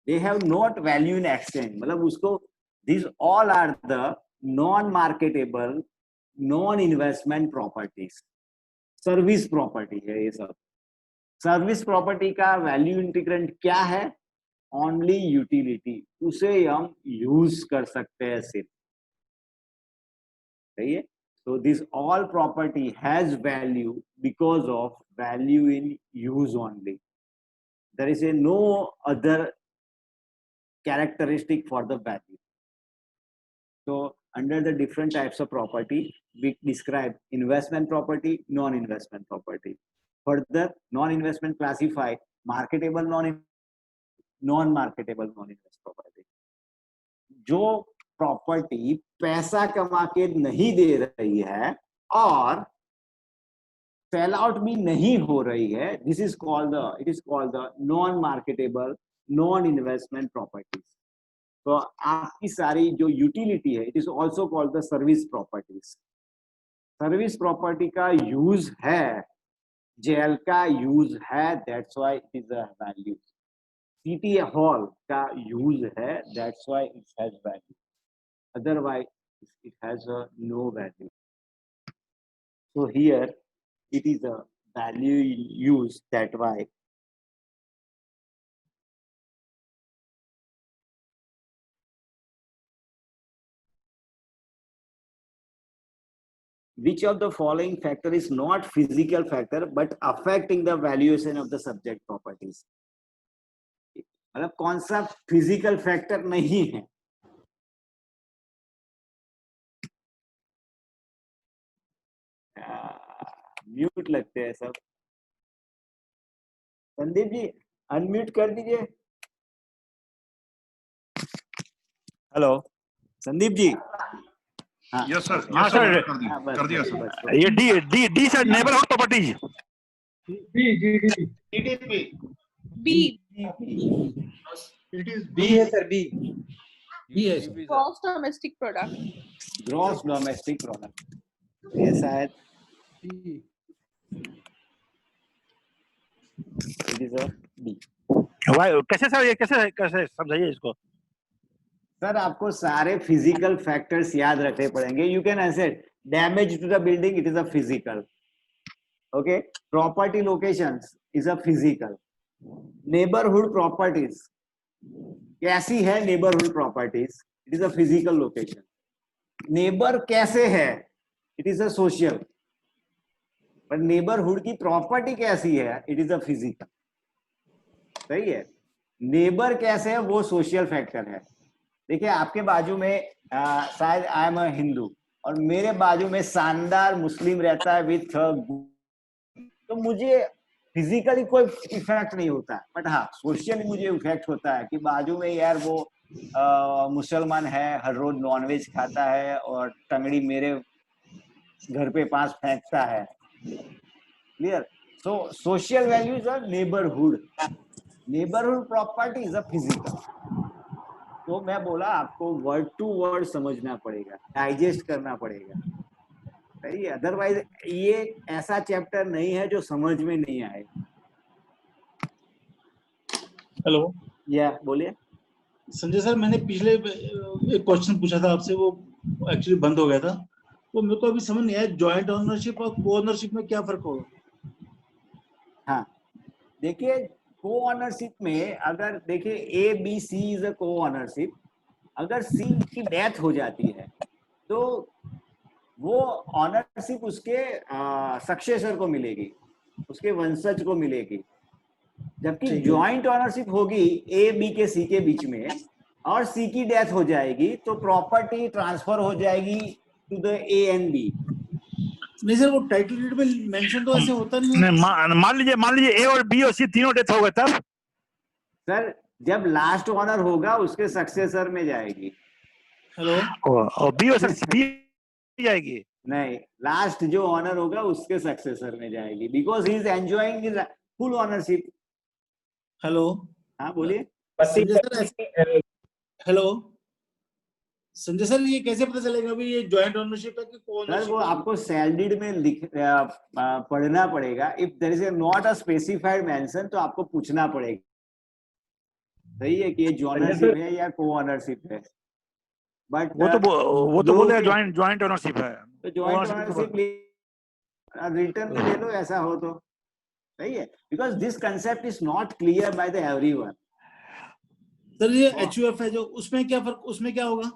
They have not value in exchange. मतलब उसको, these all are the non-marketable, non-investment properties. Service property है ये सब. Service property का value integrant क्या है? Only utility. उसे हम use कर सकते हैं सिर्फ. सही है. So this all property has value because of value in use only. There is a no other characteristic for the value. So under the different types of property, we describe investment property, non-investment property. Further, non-investment classify marketable non-marketable non-investment property. जो property पैसा कमा के नहीं दे रही है और sell out भी नहीं हो रही है, it is called the non marketable non investment properties. तो आपकी सारी जो यूटिलिटी है, it is also called the service properties. Service property का यूज है, जेल का यूज है, that's why it is a value. City hall का यूज है, that's why it has value. Otherwise, it has no value. So here, it is a value in use. That why. Which of the following factor is not physical factor but affecting the valuation of the subject properties? मतलब कौन सा physical factor नहीं है? Mute लगते हैं सब. Sandeep ji unmute कर दीजिए. हेलो संदीप जी. हाँ यस सर. हाँ सर, कर दिया सर. ये D D D sir, neighbourhood properties. GDP. B. It is B है sir, B. Yes. Gross domestic product. Gross domestic product. ये शायद इट इज अ बी. कैसे सर, ये कैसे समझाइए इसको. सर आपको सारे फिजिकल फैक्टर्स याद रखने पड़ेंगे. You can asset damage to the building, it is a physical. Okay, property locations is a physical. Neighbourhood properties कैसी है? Neighbourhood properties it is a physical location. Neighbour कैसे है? It is a social. पर neighbourhood की property कैसी है? It is a physical. सही है. नेबर कैसे है वो सोशल फैक्टर है. देखिए आपके बाजू में शायद आई एम अ हिंदू और मेरे बाजू में शानदार मुस्लिम रहता है विथ, तो मुझे फिजिकली कोई इफेक्ट नहीं होता, बट हाँ सोशली मुझे इफेक्ट होता है कि बाजू में यार वो मुसलमान है, हर रोज नॉनवेज खाता है और टंगड़ी मेरे घर पे पास फेंकता है. Clear. So social values are neighbourhood. Neighbourhood property is a physical. तो मैं बोला आपको वर्ड टू वर्ड समझना पड़ेगा, डाइजेस्ट करना पड़ेगा. सही है. अदरवाइज ये ऐसा चैप्टर नहीं है जो समझ में नहीं आए. हेलो. या बोलिए. संजय सर, मैंने पिछले एक क्वेश्चन पूछा था आपसे, वो एक्चुअली बंद हो गया था. वो मेरे को अभी समझ नहीं आया, जॉइंट ओनरशिप और को ओनरशिप में क्या फर्क होगा? हाँ देखिए, को ओनरशिप में अगर देखिए ए बी सी इज अ को ओनरशिप. अगर सी की डेथ हो जाती है तो वो ऑनरशिप उसके सक्सेसर को मिलेगी, उसके वंशज को मिलेगी. जबकि जॉइंट ऑनरशिप होगी ए बी के सी के बीच में और सी की डेथ हो जाएगी तो प्रॉपर्टी ट्रांसफर हो जाएगी to the A and B. नहीं सर, वो टाइटल डीड में मेंशन तो ऐसे होता नहीं है. मान लीजिए ए और बी और सी तीनों डेथ हो गए तब. सर जब लास्ट ऑनर होगा उसके सक्सेसर में जाएगी. हेलो. और बी और बी जाएगी. नहीं, लास्ट जो ऑनर होगा उसके सक्सेसर में जाएगी, because he is enjoying full ownership. Hello. हाँ बोलिए. हेलो संजय सर, ये कैसे पता चलेगा भी ये जॉइंट ओनरशिप है कि को-ओनरशिप? सर वो आपको सैलरीड में पढ़ना पड़ेगा. If there is not a specified mention तो आपको पूछना पड़ेगा. सही है कि ये जॉइनरशिप है या को ओनरशिप है. बट वो तो बोल रहे जॉइंट ओनरशिप है. तो जॉइंट ओनरशिप रिटर्न में ले लो ऐसा हो तो. सही है. Because this concept is not clear by the everyone. Sir ये एचयूएफ है जो, उसमें क्या फर्क, उसमें क्या होगा?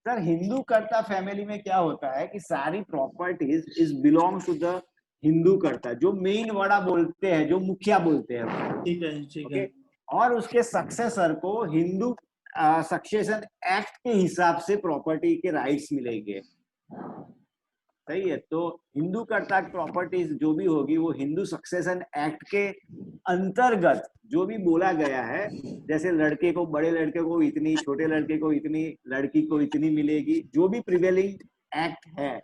सर हिंदू कर्ता फैमिली में क्या होता है कि सारी properties is belongs to the Hindu karta, जो मेन वड़ा बोलते हैं, जो मुखिया बोलते हैं। ठीक है ठीक है। और उसके सक्सेसर को हिंदू सक्सेशन एक्ट के हिसाब से प्रॉपर्टी के राइट्स मिलेंगे। सही है। तो हिंदू कर्ता की प्रॉपर्टीज जो भी होगी वो हिंदू सक्सेशन एक्ट के अंतर्गत जो भी बोला गया है, जैसे लड़के को, बड़े लड़के को इतनी, छोटे लड़के को इतनी, लड़की को इतनी मिलेगी, जो भी प्रिवेलिंग एक्ट है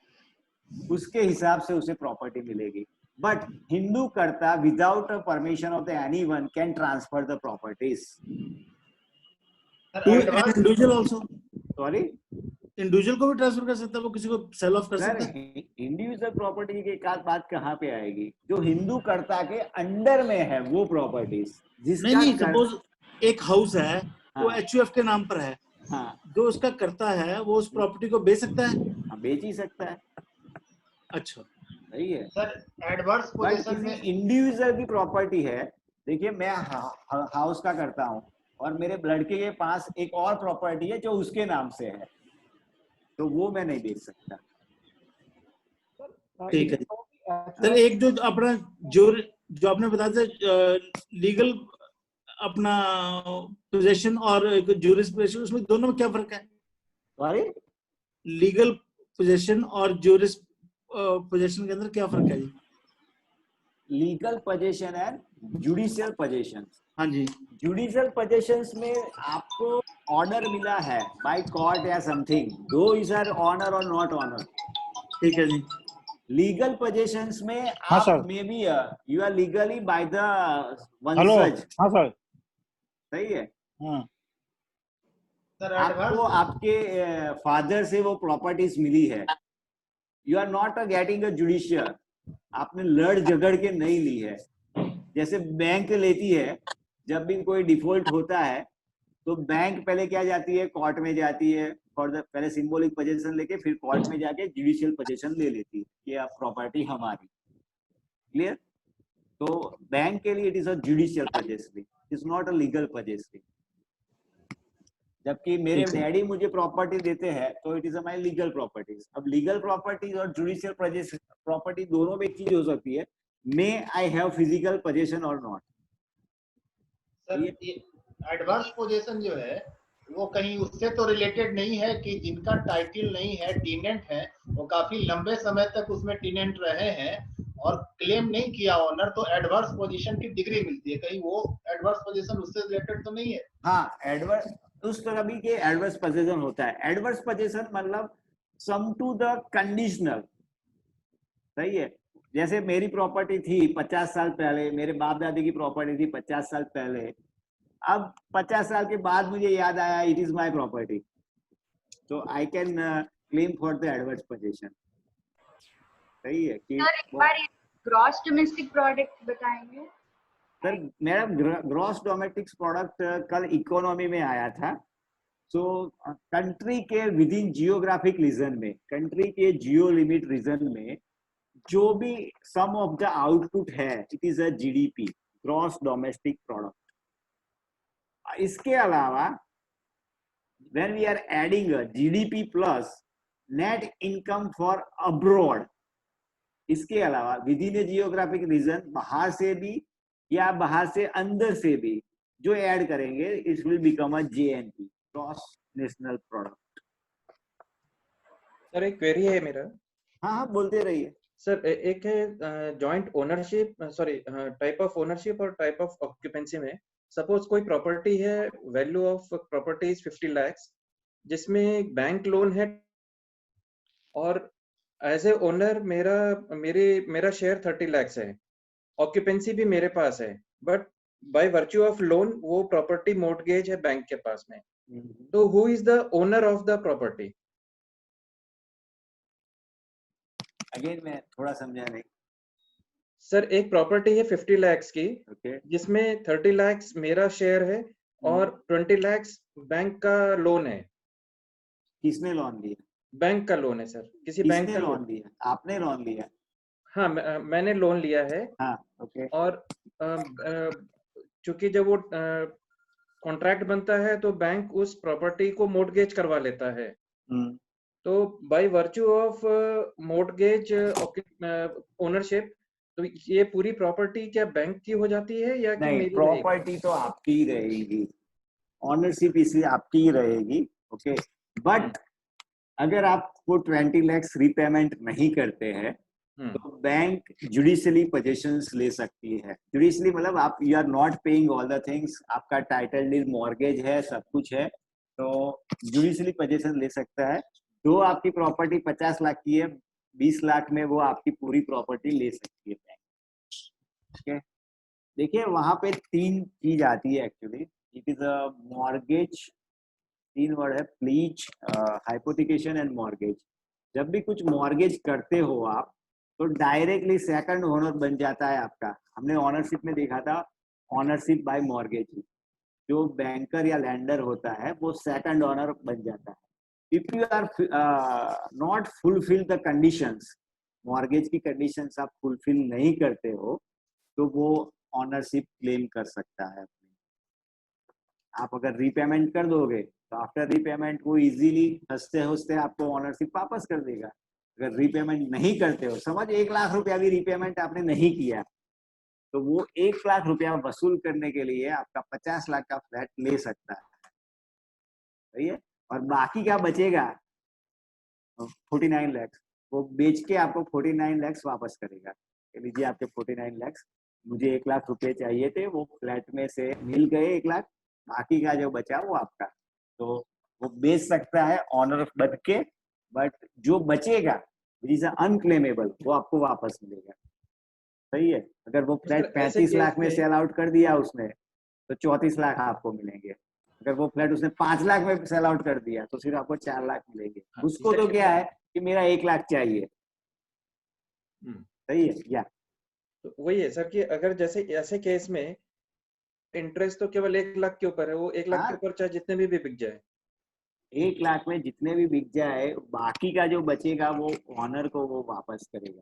उसके हिसाब से उसे प्रॉपर्टी मिलेगी। But Hindu karta without permission of the anyone can transfer the properties to individual also. Sorry, individual को भी ट्रांसफर कर सकता है, वो किसी को सेल ऑफ कर सकता है। इंडिविजुअल प्रॉपर्टी की एक बात कहाँ पे आएगी? जो हिंदू कर्ता के अंडर में है वो प्रॉपर्टीज, जिसका नहीं, सपोज एक हाउस है, वो एचयूएफ के नाम पर है, जो उसका करता है वो उस प्रॉपर्टी को बेच सकता है? बेच ही सकता है। अच्छा, सही है सर। एडवर्स पोजीशन में इंडिविजुअल की प्रॉपर्टी है, देखिए मैं हाउस का करता हूँ और मेरे लड़के के पास एक और प्रॉपर्टी है जो उसके नाम से है, तो वो मैं नहीं बेच सकता। ठीक है सर। एक जो अपना जो आपने बताया था लीगल अपना पोजेशन और ज्यूरिसडिक्शन, उसमें दोनों में क्या फर्क है? सॉरी, लीगल पोजेशन और ज्यूरिस पोजेशन के अंदर क्या फर्क है जी? Legal possession and judicial possession. हाँ जी। जुडिशियल पोजेशंस में आपको ऑर्डर मिला है बाय कोर्ट या something, though is are owner और नॉट ऑनर। ठीक है जी। लीगल पोजेशंस में हाँ आप sir. May be you are legally by the hello. वंशज। हाँ सर। सही है। हाँ सर आपको आपके फादर से वो प्रॉपर्टीज मिली है, you are not getting a judicial, आपने लड़ झगड़ के नहीं ली है। जैसे बैंक लेती है, जब भी कोई डिफॉल्ट होता है तो बैंक पहले क्या जाती है, कोर्ट में जाती है फॉर द, पहले सिंबॉलिक पोजीशन लेके फिर कोर्ट में जाके जुडिशियल पोजीशन ले लेती है कि अब प्रॉपर्टी हमारी। क्लियर? तो बैंक के लिए it is a judicial position, is not a legal position. जबकि मेरे डैडी मुझे प्रॉपर्टी देते हैं तो it is a my legal properties. अब लीगल प्रॉपर्टीज और जुडिशियल प्रॉपर्टी दोनों में एक चीज हो सकती है, मे आई हैव फिजिकल पोजीशन और नॉट। सर एडवर्स पोजीशन जो है वो कहीं उससे तो रिलेटेड नहीं है कि जिनका टाइटल नहीं है, टीनेंट है, वो काफी लंबे समय तक उसमें टीनेंट रहे हैं और क्लेम नहीं किया ऑनर, तो एडवर्स पोजीशन की डिग्री मिलती है। कहीं वो एडवर्स पोजीशन उससे रिलेटेड तो नहीं है? हाँ, एडवर्स उस तरह भी के एडवर्स पोजीशन होता है। एडवर्स पोजीशन मतलब सम टू द कंडीशनल। सही है। जैसे मेरी प्रॉपर्टी थी 50 साल पहले, मेरे बाप दादी की प्रॉपर्टी थी 50 साल पहले, अब 50 साल के बाद मुझे याद आया इट इज माय प्रॉपर्टी, तो I can claim for the adverse position. सही है कि सर एक बार ग्रॉस डोमेस्टिक प्रोडक्ट बताएंगे? सर मेरा ग्रॉस डोमेस्टिक प्रोडक्ट कल इकोनॉमी में आया था। सो कंट्री के विद इन जियोग्राफिक रीजन में, कंट्री के जियो लिमिट रीजन में जो भी सम ऑफ द आउटपुट है, it is a GDP, gross domestic product. इसके अलावा when we are adding GDP plus net income for abroad, इसके अलावा within a geographic region बाहर से भी या बाहर से अंदर से भी जो ऐड करेंगे, it will become a JNP, gross national product. Sir एक क्वेरी है मेरा। हाँ हाँ बोलते रहिए। सर एक है joint ownership, sorry type of ownership और टाइप ऑफ ऑक्यूपेंसी में। सपोज कोई प्रॉपर्टी है, value of property is 50 lakh, जिसमें बैंक लोन है और एज ए ओनर मेरा शेयर 30 लाख है, ऑक्यूपेंसी भी मेरे पास है, but by virtue of loan वो प्रॉपर्टी मॉर्टगेज है बैंक के पास में, तो who is the owner of the property? Again मैं थोड़ा समझा नहीं। सर एक प्रॉपर्टी है 50 लाख की, जिसमें 30 लाख मेरा शेयर है और 20 लाख बैंक का लोन है। किसने लोन लिया? बैंक का लोन है सर, किसी बैंक का लोन लिया? आपने लोन लिया? हाँ मैंने लोन लिया है। हाँ, ओके। और चूंकि जब वो कॉन्ट्रैक्ट बनता है तो बैंक उस प्रॉपर्टी को मॉर्टगेज करवा लेता है, तो by virtue of mortgage ownership, तो ये पूरी प्रॉपर्टी क्या बैंक की हो जाती है या कि नहीं, मेरी रहेगी? प्रॉपर्टी तो आपकी ही रहेगी, ऑनरशिप इसी आपकी ही रहेगी। ओके, बट अगर आपको 20 लाख रीपेमेंट नहीं करते हैं तो बैंक जुडिशियली पोजेशंस ले सकती है। जुडिशियली मतलब आप you are not paying all the things, आपका टाइटल डीड मॉर्गेज है, सब कुछ है, तो जुडिशियली पोजेशन ले सकता है। जो आपकी प्रॉपर्टी 50 लाख की है, 20 लाख में वो आपकी पूरी प्रॉपर्टी ले सकती है बैंक। ओके, देखिए वहां पे 3 चीज आती है actually. It is a mortgage, 3 word है, प्लीज, हाइपोथिकेशन एंड मॉर्गेज। जब भी कुछ मॉर्गेज करते हो आप तो डायरेक्टली सेकंड ओनर बन जाता है आपका। हमने ओनरशिप में देखा था, ओनरशिप बाय मॉर्गेज, जो बैंकर या लैंडर होता है वो सेकंड ओनर बन जाता है। If you are not fulfil the conditions, mortgage की कंडीशंस आप फुलफिल नहीं करते हो तो वो ओनरशिप क्लेम कर सकता है। आप अगर रीपेमेंट कर दोगे तो आफ्टर रीपेमेंट वो इजीली हंसते हंसते आपको ओनरशिप वापस कर देगा। अगर रीपेमेंट नहीं करते हो, समझ 1 लाख रुपया भी रीपेमेंट आपने नहीं किया, तो वो 1 लाख रुपया वसूल करने के लिए आपका 50 लाख का फ्लैट ले सकता है। सही है, और बाकी क्या बचेगा 49 लाख, वो बेच के आपको 49 लाख वापस करेगा। लीजिए आपके 49 लाख, मुझे 1 लाख रुपए चाहिए थे, वो फ्लैट में से मिल गए 1 लाख, बाकी का जो बचा वो आपका। तो वो बेच सकता है ऑनर बन के, बट जो बचेगा इज अनक्लेमेबल, वो आपको वापस मिलेगा। सही है, अगर वो फ्लैट 35 लाख में सेल आउट कर दिया उसने तो 34 लाख आपको मिलेंगे। अगर वो फ्लैट उसने 5 लाख में सेल आउट कर दिया तो सिर्फ आपको 4 लाख मिलेंगे। उसको तो क्या है कि मेरा 1 लाख चाहिए। सही है या? तो वही है सर कि अगर जैसे ऐसे केस में इंटरेस्ट तो केवल 1 लाख के ऊपर है, वो 1 लाख के ऊपर चाहे जितने भी बिक जाए, 1 लाख में जितने भी बिक जाए, बाकी का जो बचेगा वो ऑनर को वो वापस करेगा।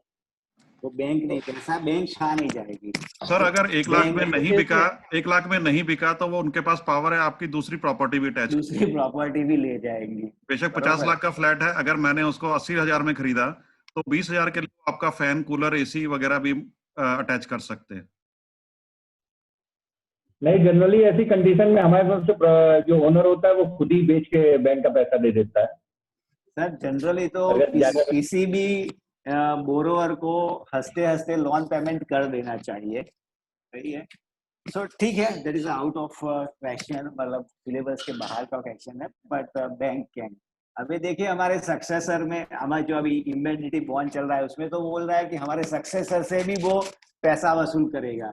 वो बैंक नहीं, पैसा बैंक खा नहीं जाएगी। सर अगर 1 लाख में नहीं बिका, 1 लाख में नहीं बिका तो वो उनके पास पावर है आपकी दूसरी प्रॉपर्टी भी अटैच, दूसरी प्रॉपर्टी भी ले जाएंगी। बेशक 50 लाख का फ्लैट है, अगर मैंने उसको 80,000 में खरीदा तो 20,000 के लिए आपका फैन, कूलर, एसी वगैरह भी अटैच कर सकते हैं। नहीं, जनरली ऐसी कंडीशन में हमारे पास जो ओनर होता है वो खुद ही बेच के बैंक का पैसा दे देता है। सर जनरली तो किसी भी बोरोवर को हंसते हंसते लोन पेमेंट कर देना चाहिए। सही है, सो ठीक है, that is out of question, मतलब सिलेबस के बाहर का क्वेश्चन है, बट बैंक कैन। अभी देखिए हमारे सक्सेसर में, हमारा जो अभी इम्यूनिटी बॉन्ड चल रहा है उसमें तो बोल रहा है कि हमारे सक्सेसर से भी वो पैसा वसूल करेगा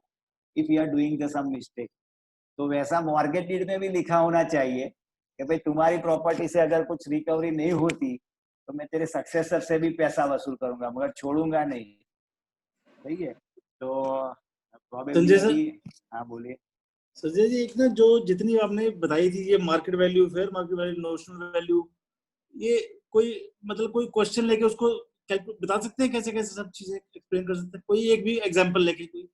if you are doing the sum mistake. तो वैसा मॉर्गेज डीड में भी लिखा होना चाहिए कि भाई तुम्हारी प्रॉपर्टी से अगर कुछ रिकवरी नहीं होती तो मैं तेरे सक्सेसर से भी पैसा वसूल करूंगा, मगर छोड़ूंगा नहीं। सही है, तो प्रोबेबिलिटी। हाँ बोलिए संजय जी, एक ना जो जितनी आपने बताई थी ये market value, fair market value, notional value, ये कोई मतलब कोई क्वेश्चन लेके उसको बता सकते हैं कैसे कैसे सब चीजें एक्सप्लेन कर सकते हैं? कोई एक भी एग्जांपल लेके कोई?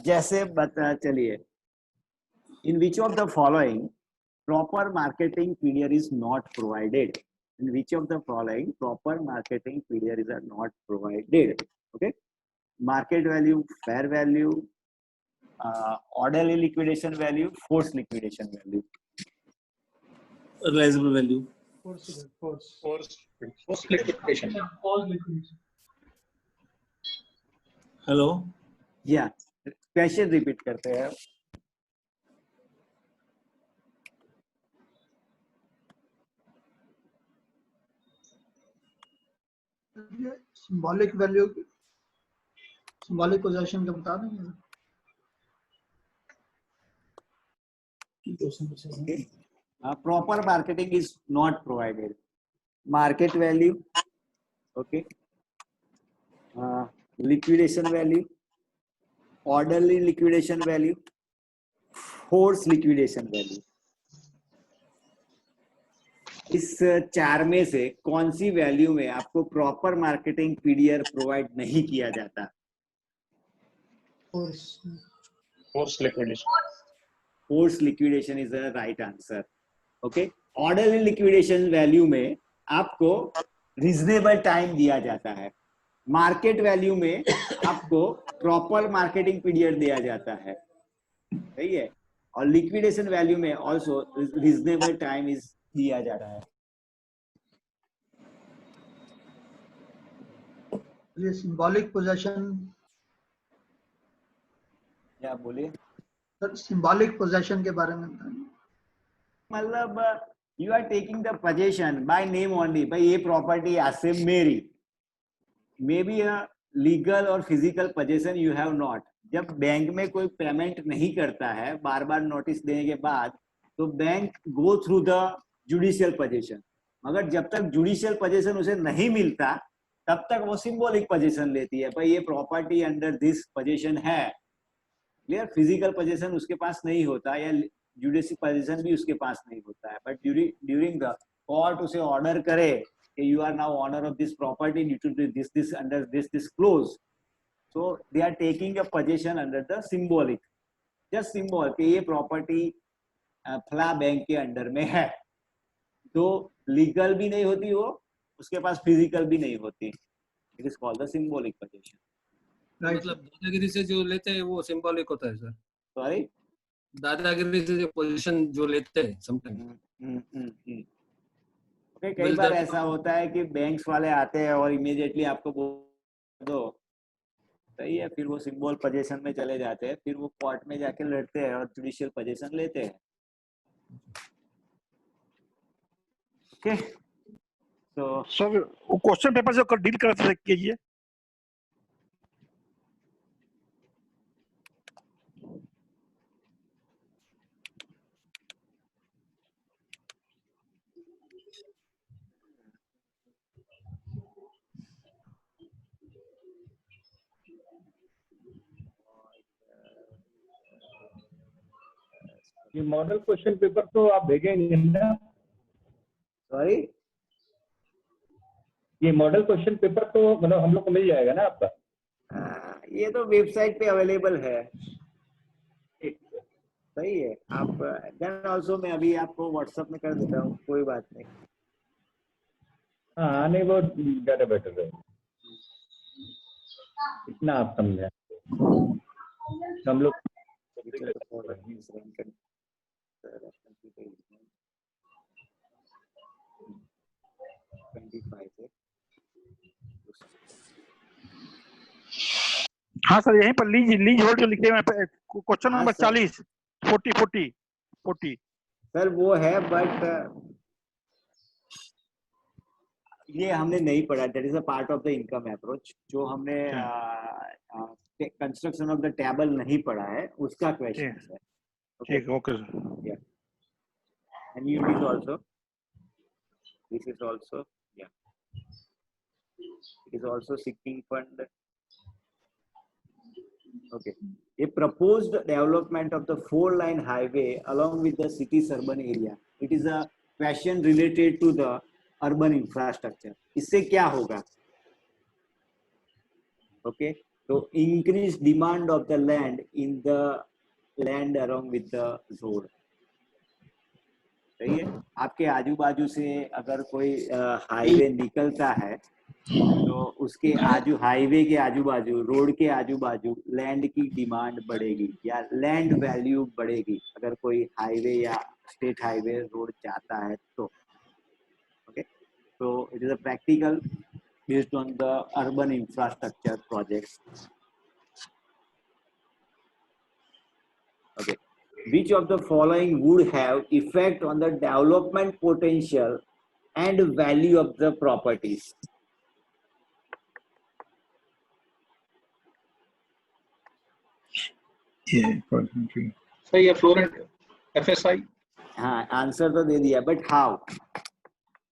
जैसे बता, चलिए, in which of the following proper marketing period is not provided? In which of the following proper marketing period is not provided? Okay, market value, fair value, orderly liquidation value, forced liquidation value, realizable value, forced liquidation. Hello, या question repeat करते हैं। Symbolic value, symbolic position का बता देंगे। Proper marketing is not provided. Market value, okay, liquidation value, orderly liquidation value, forced liquidation value. इस 4 में से कौन सी वैल्यू में आपको प्रॉपर मार्केटिंग पीरियड प्रोवाइड नहीं किया जाता? Force liquidation. Force liquidation is the right answer. Okay, orderly liquidation value में आपको रीजनेबल टाइम दिया जाता है. मार्केट वैल्यू में आपको प्रॉपर मार्केटिंग पीरियड दिया जाता है. सही है. और लिक्विडेशन वैल्यू में ऑल्सो रीजनेबल टाइम इज दिया जा रहा है. ये सिंबॉलिक पोजेशन, क्या बोलिए सर, सिंबॉलिक पोजेशन के बारे में बताइए. मतलब you are taking the possession by name only. भाई ये प्रॉपर्टी आज से मेरी, मे बी अ लीगल और physical possession you have not. जब बैंक में कोई पेमेंट नहीं करता है बार बार नोटिस देने के बाद, तो bank go through the judicial possession. मगर जब तक जुडिशियल पोजेशन उसे नहीं मिलता तब तक वो सिंबॉलिक पोजेशन लेती है. भाई ये प्रॉपर्टी अंडर दिस पोजेशन है. क्लियर. फिजिकल पोजेशन उसके पास नहीं होता या जुडिशियल पोजेशन भी उसके पास नहीं होता है. बट ड्यूरिंग द कोर्ट उसे ऑर्डर करे कि you are now owner of this property due to this under this clause. So they are taking a possession under the symbolic, just symbol कि ये प्रॉपर्टी फला बैंक के under में है. तो लीगल भी नहीं होती वो, उसके पास फिजिकल भी नहीं होती. It is called the symbolic possession. मतलब दादागिरी से जो लेते हैं वो सिंबॉलिक होता है सर. सॉरी, दादागिरी से जो पोजीशन जो लेते हैं समटाइम. ओके, कई बार ऐसा होता है कि बैंक्स वाले आते हैं और इमीडिएटली आपको बोल दो, सही है, फिर वो सिंबल पोजीशन में चले जाते हैं, फिर वो कोर्ट में जाके लड़ते हैं और जुडिशियल पोजीशन लेते हैं. ओके, तो सर वो क्वेश्चन पेपर से डील कर कीजिए. ये मॉडल क्वेश्चन पेपर तो आप भेजेंगे ना? सॉरी, ये मॉडल क्वेश्चन पेपर तो मतलब हम लोग को मिल जाएगा ना आपका? ये तो वेबसाइट पे अवेलेबल है. सही है. आप देन ऑल्सो मैं अभी आपको व्हाट्सएप में कर देता हूँ, कोई बात नहीं. हाँ, नहीं वो ज्यादा बेटर है, इतना आप समझे. हम लोग हाँ सर, यहीं पर लीज होल्ड जो लिखे हुए हैं क्वेश्चन नंबर 40 40 सर वो है, बट ये हमने नहीं पढ़ा. That is a part of the income approach. जो हमने कंस्ट्रक्शन ऑफ द टेबल नहीं पढ़ा है उसका क्वेश्चन है. ठीक, okay sir. Yeah. And you is also, this is also, yeah, it is also seeking fund. Okay, a proposed development of the 4-line highway along with the city's urban area. It is a question related to the urban infrastructure. इससे क्या होगा? Okay, so increased demand of the land in the land along with the road. सही है. आपके आजू बाजू से अगर कोई हाईवे निकलता है तो उसके हाईवे के आजू बाजू, रोड के आजू बाजू लैंड की डिमांड बढ़ेगी या लैंड वैल्यू बढ़ेगी अगर कोई हाईवे या स्टेट हाईवे रोड जाता है तो. Okay, so it is a practical based on the urban infrastructure projects. Okay, which of the following would have effect on the development potential and value of the properties? Sir ये फ्लोरेंट FSI. हाँ, answer तो दे दिया, but how?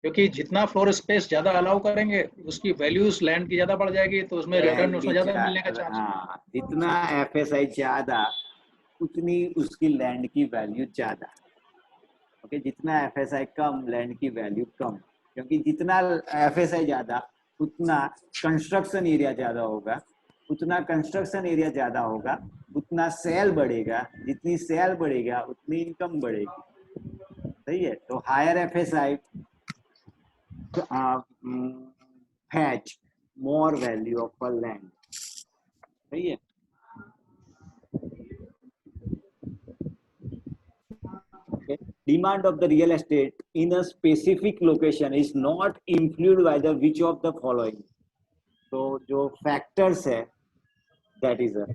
क्योंकि जितना floor space ज्यादा allow करेंगे उसकी values land की ज्यादा बढ़ जाएगी, तो उसमें रिटर्न उसमें ज्यादा मिलने का चांस. हाँ, जितना FSI ज्यादा उतनी उसकी लैंड की वैल्यू ज्यादा. ओके, जितना FSI कम लैंड की वैल्यू कम, क्योंकि जितना FSI ज्यादा उतना कंस्ट्रक्शन एरिया ज्यादा होगा, उतना कंस्ट्रक्शन एरिया ज्यादा होगा उतना सेल बढ़ेगा, जितनी सेल बढ़ेगा उतनी इनकम बढ़ेगी, सही है। तो higher FSI fetch more value of a land, सही है। Okay. Demand of the real estate in a specific location is not influenced by the which of the following. तो जो factors है, that is a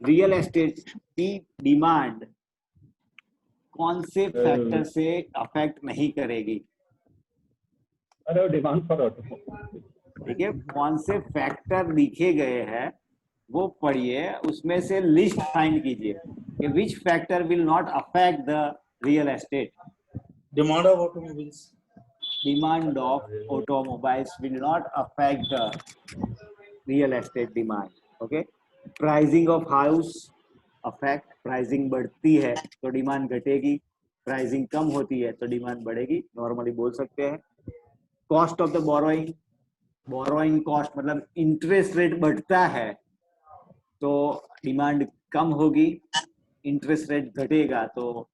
real estate की demand कौन से factor से affect नहीं करेगी? अरे डिमांड फॉर ऑटो, ठीक है, कौन से फैक्टर लिखे गए हैं वो पढ़िए, उसमें से लिस्ट फाइंड कीजिए कि which factor will not affect the real estate. Demand of automobiles, demand of automobiles will not affect the real estate demand. Okay, pricing of house affect, pricing बढ़ती है तो डिमांड घटेगी, प्राइसिंग कम होती है तो demand बढ़ेगी, नॉर्मली बोल सकते हैं। Cost of the borrowing, borrowing cost मतलब इंटरेस्ट रेट बढ़ता है तो डिमांड कम होगी, इंटरेस्ट रेट घटेगा तो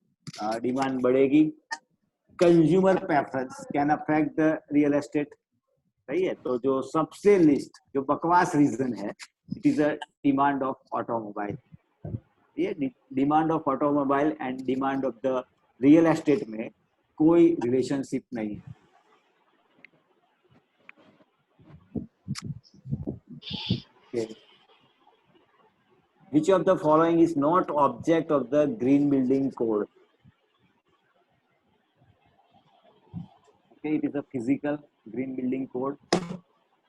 डिमांड बढ़ेगी। Consumer preference can affect the real estate, सही है। तो जो सबसे लिस्ट जो बकवास रीजन है, it is a demand of automobile. ये demand of automobile and demand of the real estate में कोई रिलेशनशिप नहीं है। Okay. Which of the following is not object of the green building code? Okay, it is a physical green building code.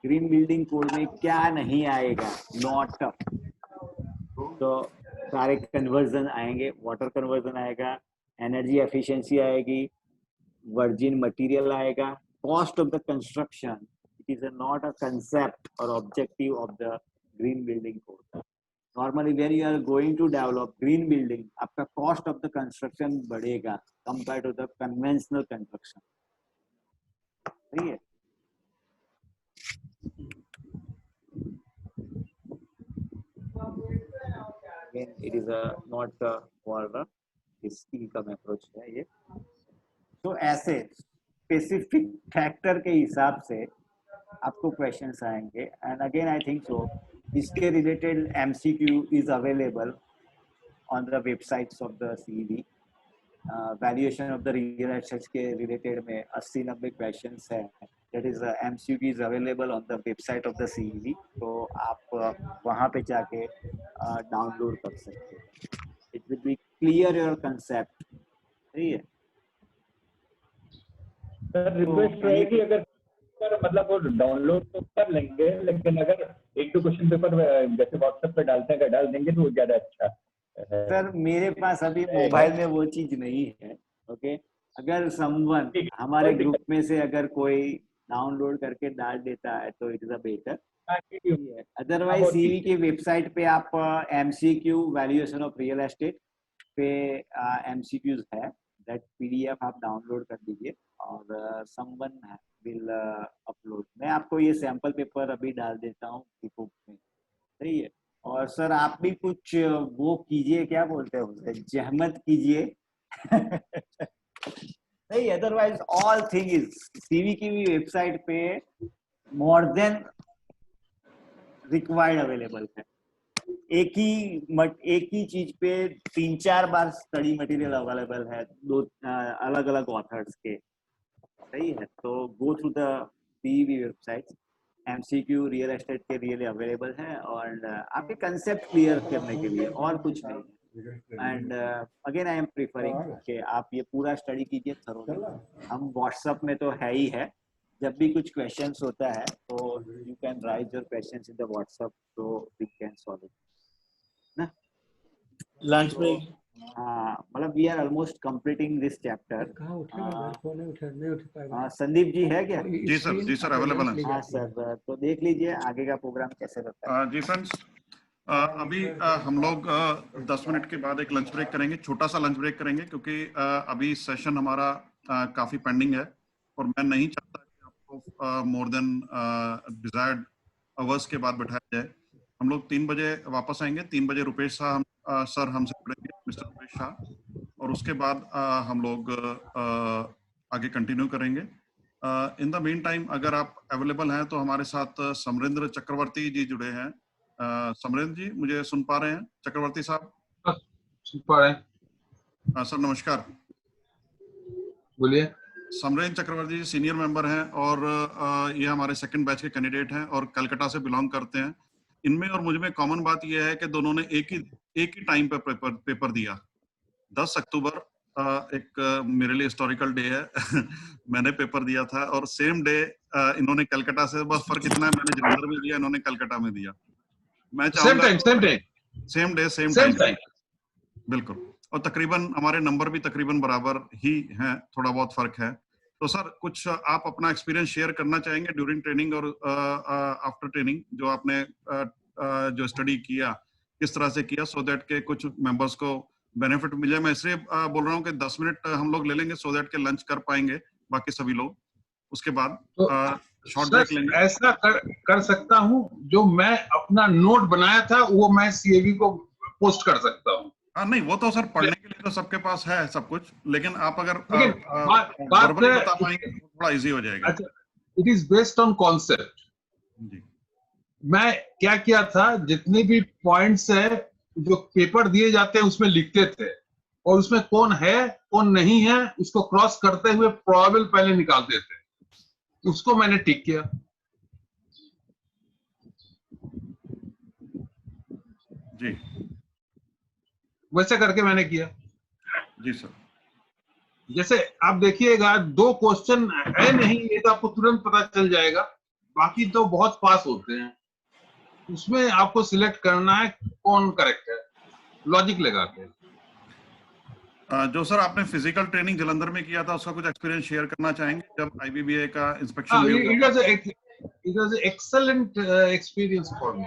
Green building code में क्या नहीं आएगा? Not. तो सारे कन्वर्जन आएंगे, वाटर कन्वर्जन आएगा, एनर्जी एफिशिएंसी आएगी, वर्जिन मटेरियल आएगा, cost of the construction, it is not a concept और objective of the green building code. Normally when you are going to develop green building, आपका cost of the construction बढ़ेगा compare to the conventional construction, सही है। Again, it is not for this income approach है ये। तो ऐसे specific factor के हिसाब से आपको क्वेश्चंस आएंगे। And again I think so इसके related MCQ is available on the websites of the CEV। Valuation of the real estates के रिलेटेड में 80-90 क्वेश्चंस है, that is MCQ is available on the website of the CEV। तो आप वहाँ पे जाके download कर सकते हैं। It will be clear your concept, सही है। सर रिक्वेस्ट है कि अगर मतलब वो डाउनलोड तो कर लेंगे, लेकिन अगर 1-2 क्वेश्चन पेपर जैसे व्हाट्सएप पे डालते हैं अगर डाल देंगे तो ज्यादा अच्छा है। सर मेरे पास अभी मोबाइल में वो चीज नहीं है। ओके, अगर समवन हमारे ग्रुप में से अगर कोई डाउनलोड करके डाल देता है तो it is a better. Otherwise CEV की वेबसाइट पे आप MCQ valuation of real estate पे MCQs है, दैट PDF आप डाउनलोड कर दीजिए और समवन विल अपलोड। मैं आपको ये सैंपल पेपर अभी डाल देता हूँ ग्रुप में, सही है। और सर आप भी कुछ वो कीजिए, क्या बोलते हैं उसे, जहमत कीजिए नहीं, otherwise all thing is CEV की भी वेबसाइट पे मोर देन रिक्वायर्ड अवेलेबल है। एक ही चीज पे 3-4 बार स्टडी मटेरियल अवेलेबल है, 2 अलग अलग ऑथर्स के, सही है। तो go through the CEV website, MCQ real estate के लिए अवेलेबल है और आपके कंसेप्ट क्लियर करने के लिए, और कुछ नहीं। And again I am preferring कि आप ये पूरा स्टडी कीजिए थरोली। हम व्हाट्सएप में तो है ही है, जब भी कुछ क्वेश्चंस होता है तो you can write your questions in the WhatsApp, तो वी कैन सॉल्व इट ना। लंच ब्रेक, हाँ, मतलब we are almost completing this chapter. Sandeep ji है क्या? जी सर अवेलेबल है। हाँ सर, तो देख लीजिए आगे का प्रोग्राम कैसे रहता है। जी फ्रेंड्स, अभी हम लोग 10 मिनट के बाद एक लंच ब्रेक करेंगे, छोटा सा लंच ब्रेक करेंगे, क्योंकि अभी सेशन हमारा काफी पेंडिंग है और मैं नहीं चाहता कि आपको मोर देन डिजायर्ड आवर्स के बाद बैठाया जाए। हम लोग 3 बजे वापस आएंगे। 3 बजे रुपेश सर हमसे जुड़ेंगे, मिस्टर रुपेश शाह, और उसके बाद हम लोग आगे कंटिन्यू करेंगे। इन द मीन टाइम अगर आप अवेलेबल हैं तो हमारे साथ समरेंद्र चक्रवर्ती जी जुड़े हैं। समरेंद्र जी मुझे सुन पा रहे हैं? चक्रवर्ती साहब सुन पा रहे हैं? सर नमस्कार, बोलिए। समरेंद्र चक्रवर्ती जी सीनियर मेंबर हैं और ये हमारे सेकंड बैच के कैंडिडेट हैं और कलकत्ता से बिलोंग करते हैं। इनमें और मुझ में कॉमन बात यह है कि दोनों ने एक ही टाइम पर पेपर दिया। 10 अक्टूबर एक मेरे लिए हिस्टोरिकल डे है मैंने पेपर दिया था और सेम डे इन्होंने कलकत्ता से, बस फर्क इतना है मैंने जलंधर में दिया, इन्होंने कलकत्ता में दिया। मैं चाहूंगा सेम टाइम बिल्कुल, और तकरीबन हमारे नंबर भी तकरीबन बराबर ही हैं, थोड़ा बहुत फर्क है। तो सर कुछ आप अपना एक्सपीरियंस शेयर करना चाहेंगे ड्यूरिंग ट्रेनिंग और आफ्टर ट्रेनिंग, जो आपने जो स्टडी किया किस तरह से किया, सो दैट के कुछ मेंबर्स को बेनिफिट मिले। मैं इसलिए बोल रहा हूँ कि 10 मिनट हम लोग ले लेंगे सो दैट के लंच कर पाएंगे बाकी सभी लोग, उसके बाद शॉर्ट ब्रेक लेंगे। ऐसा कर सकता हूँ, जो मैं अपना नोट बनाया था वो मैं सीएबी को पोस्ट कर सकता हूँ। नहीं वो तो सर पढ़ने के लिए तो सबके पास है सब कुछ, लेकिन आप अगर बात बता पाएंगे तो थोड़ा इजी हो जाएगा। अच्छा, it is based on concept. मैं क्या किया था, जितने भी पॉइंट्स है जो पेपर दिए जाते हैं उसमें लिखते थे, और उसमें कौन है कौन नहीं है उसको क्रॉस करते हुए प्रोबेबल पहले निकालते थे, उसको मैंने टिक किया। जी वैसे करके मैंने किया। जी सर। जैसे आप देखिएगा 2 क्वेश्चन है नहीं, ये तो आपको तुरंत पता चल जाएगा, बाकी तो बहुत पास होते हैं, उसमें आपको सिलेक्ट करना है कौन करेक्ट है, लॉजिक लगा के। जो सर आपने फिजिकल ट्रेनिंग जलंधर में किया था उसका कुछ एक्सपीरियंस शेयर करना चाहेंगे, जब आईबीबीए का इंस्पेक्शन भी हुआ? It was an excellent experience for me.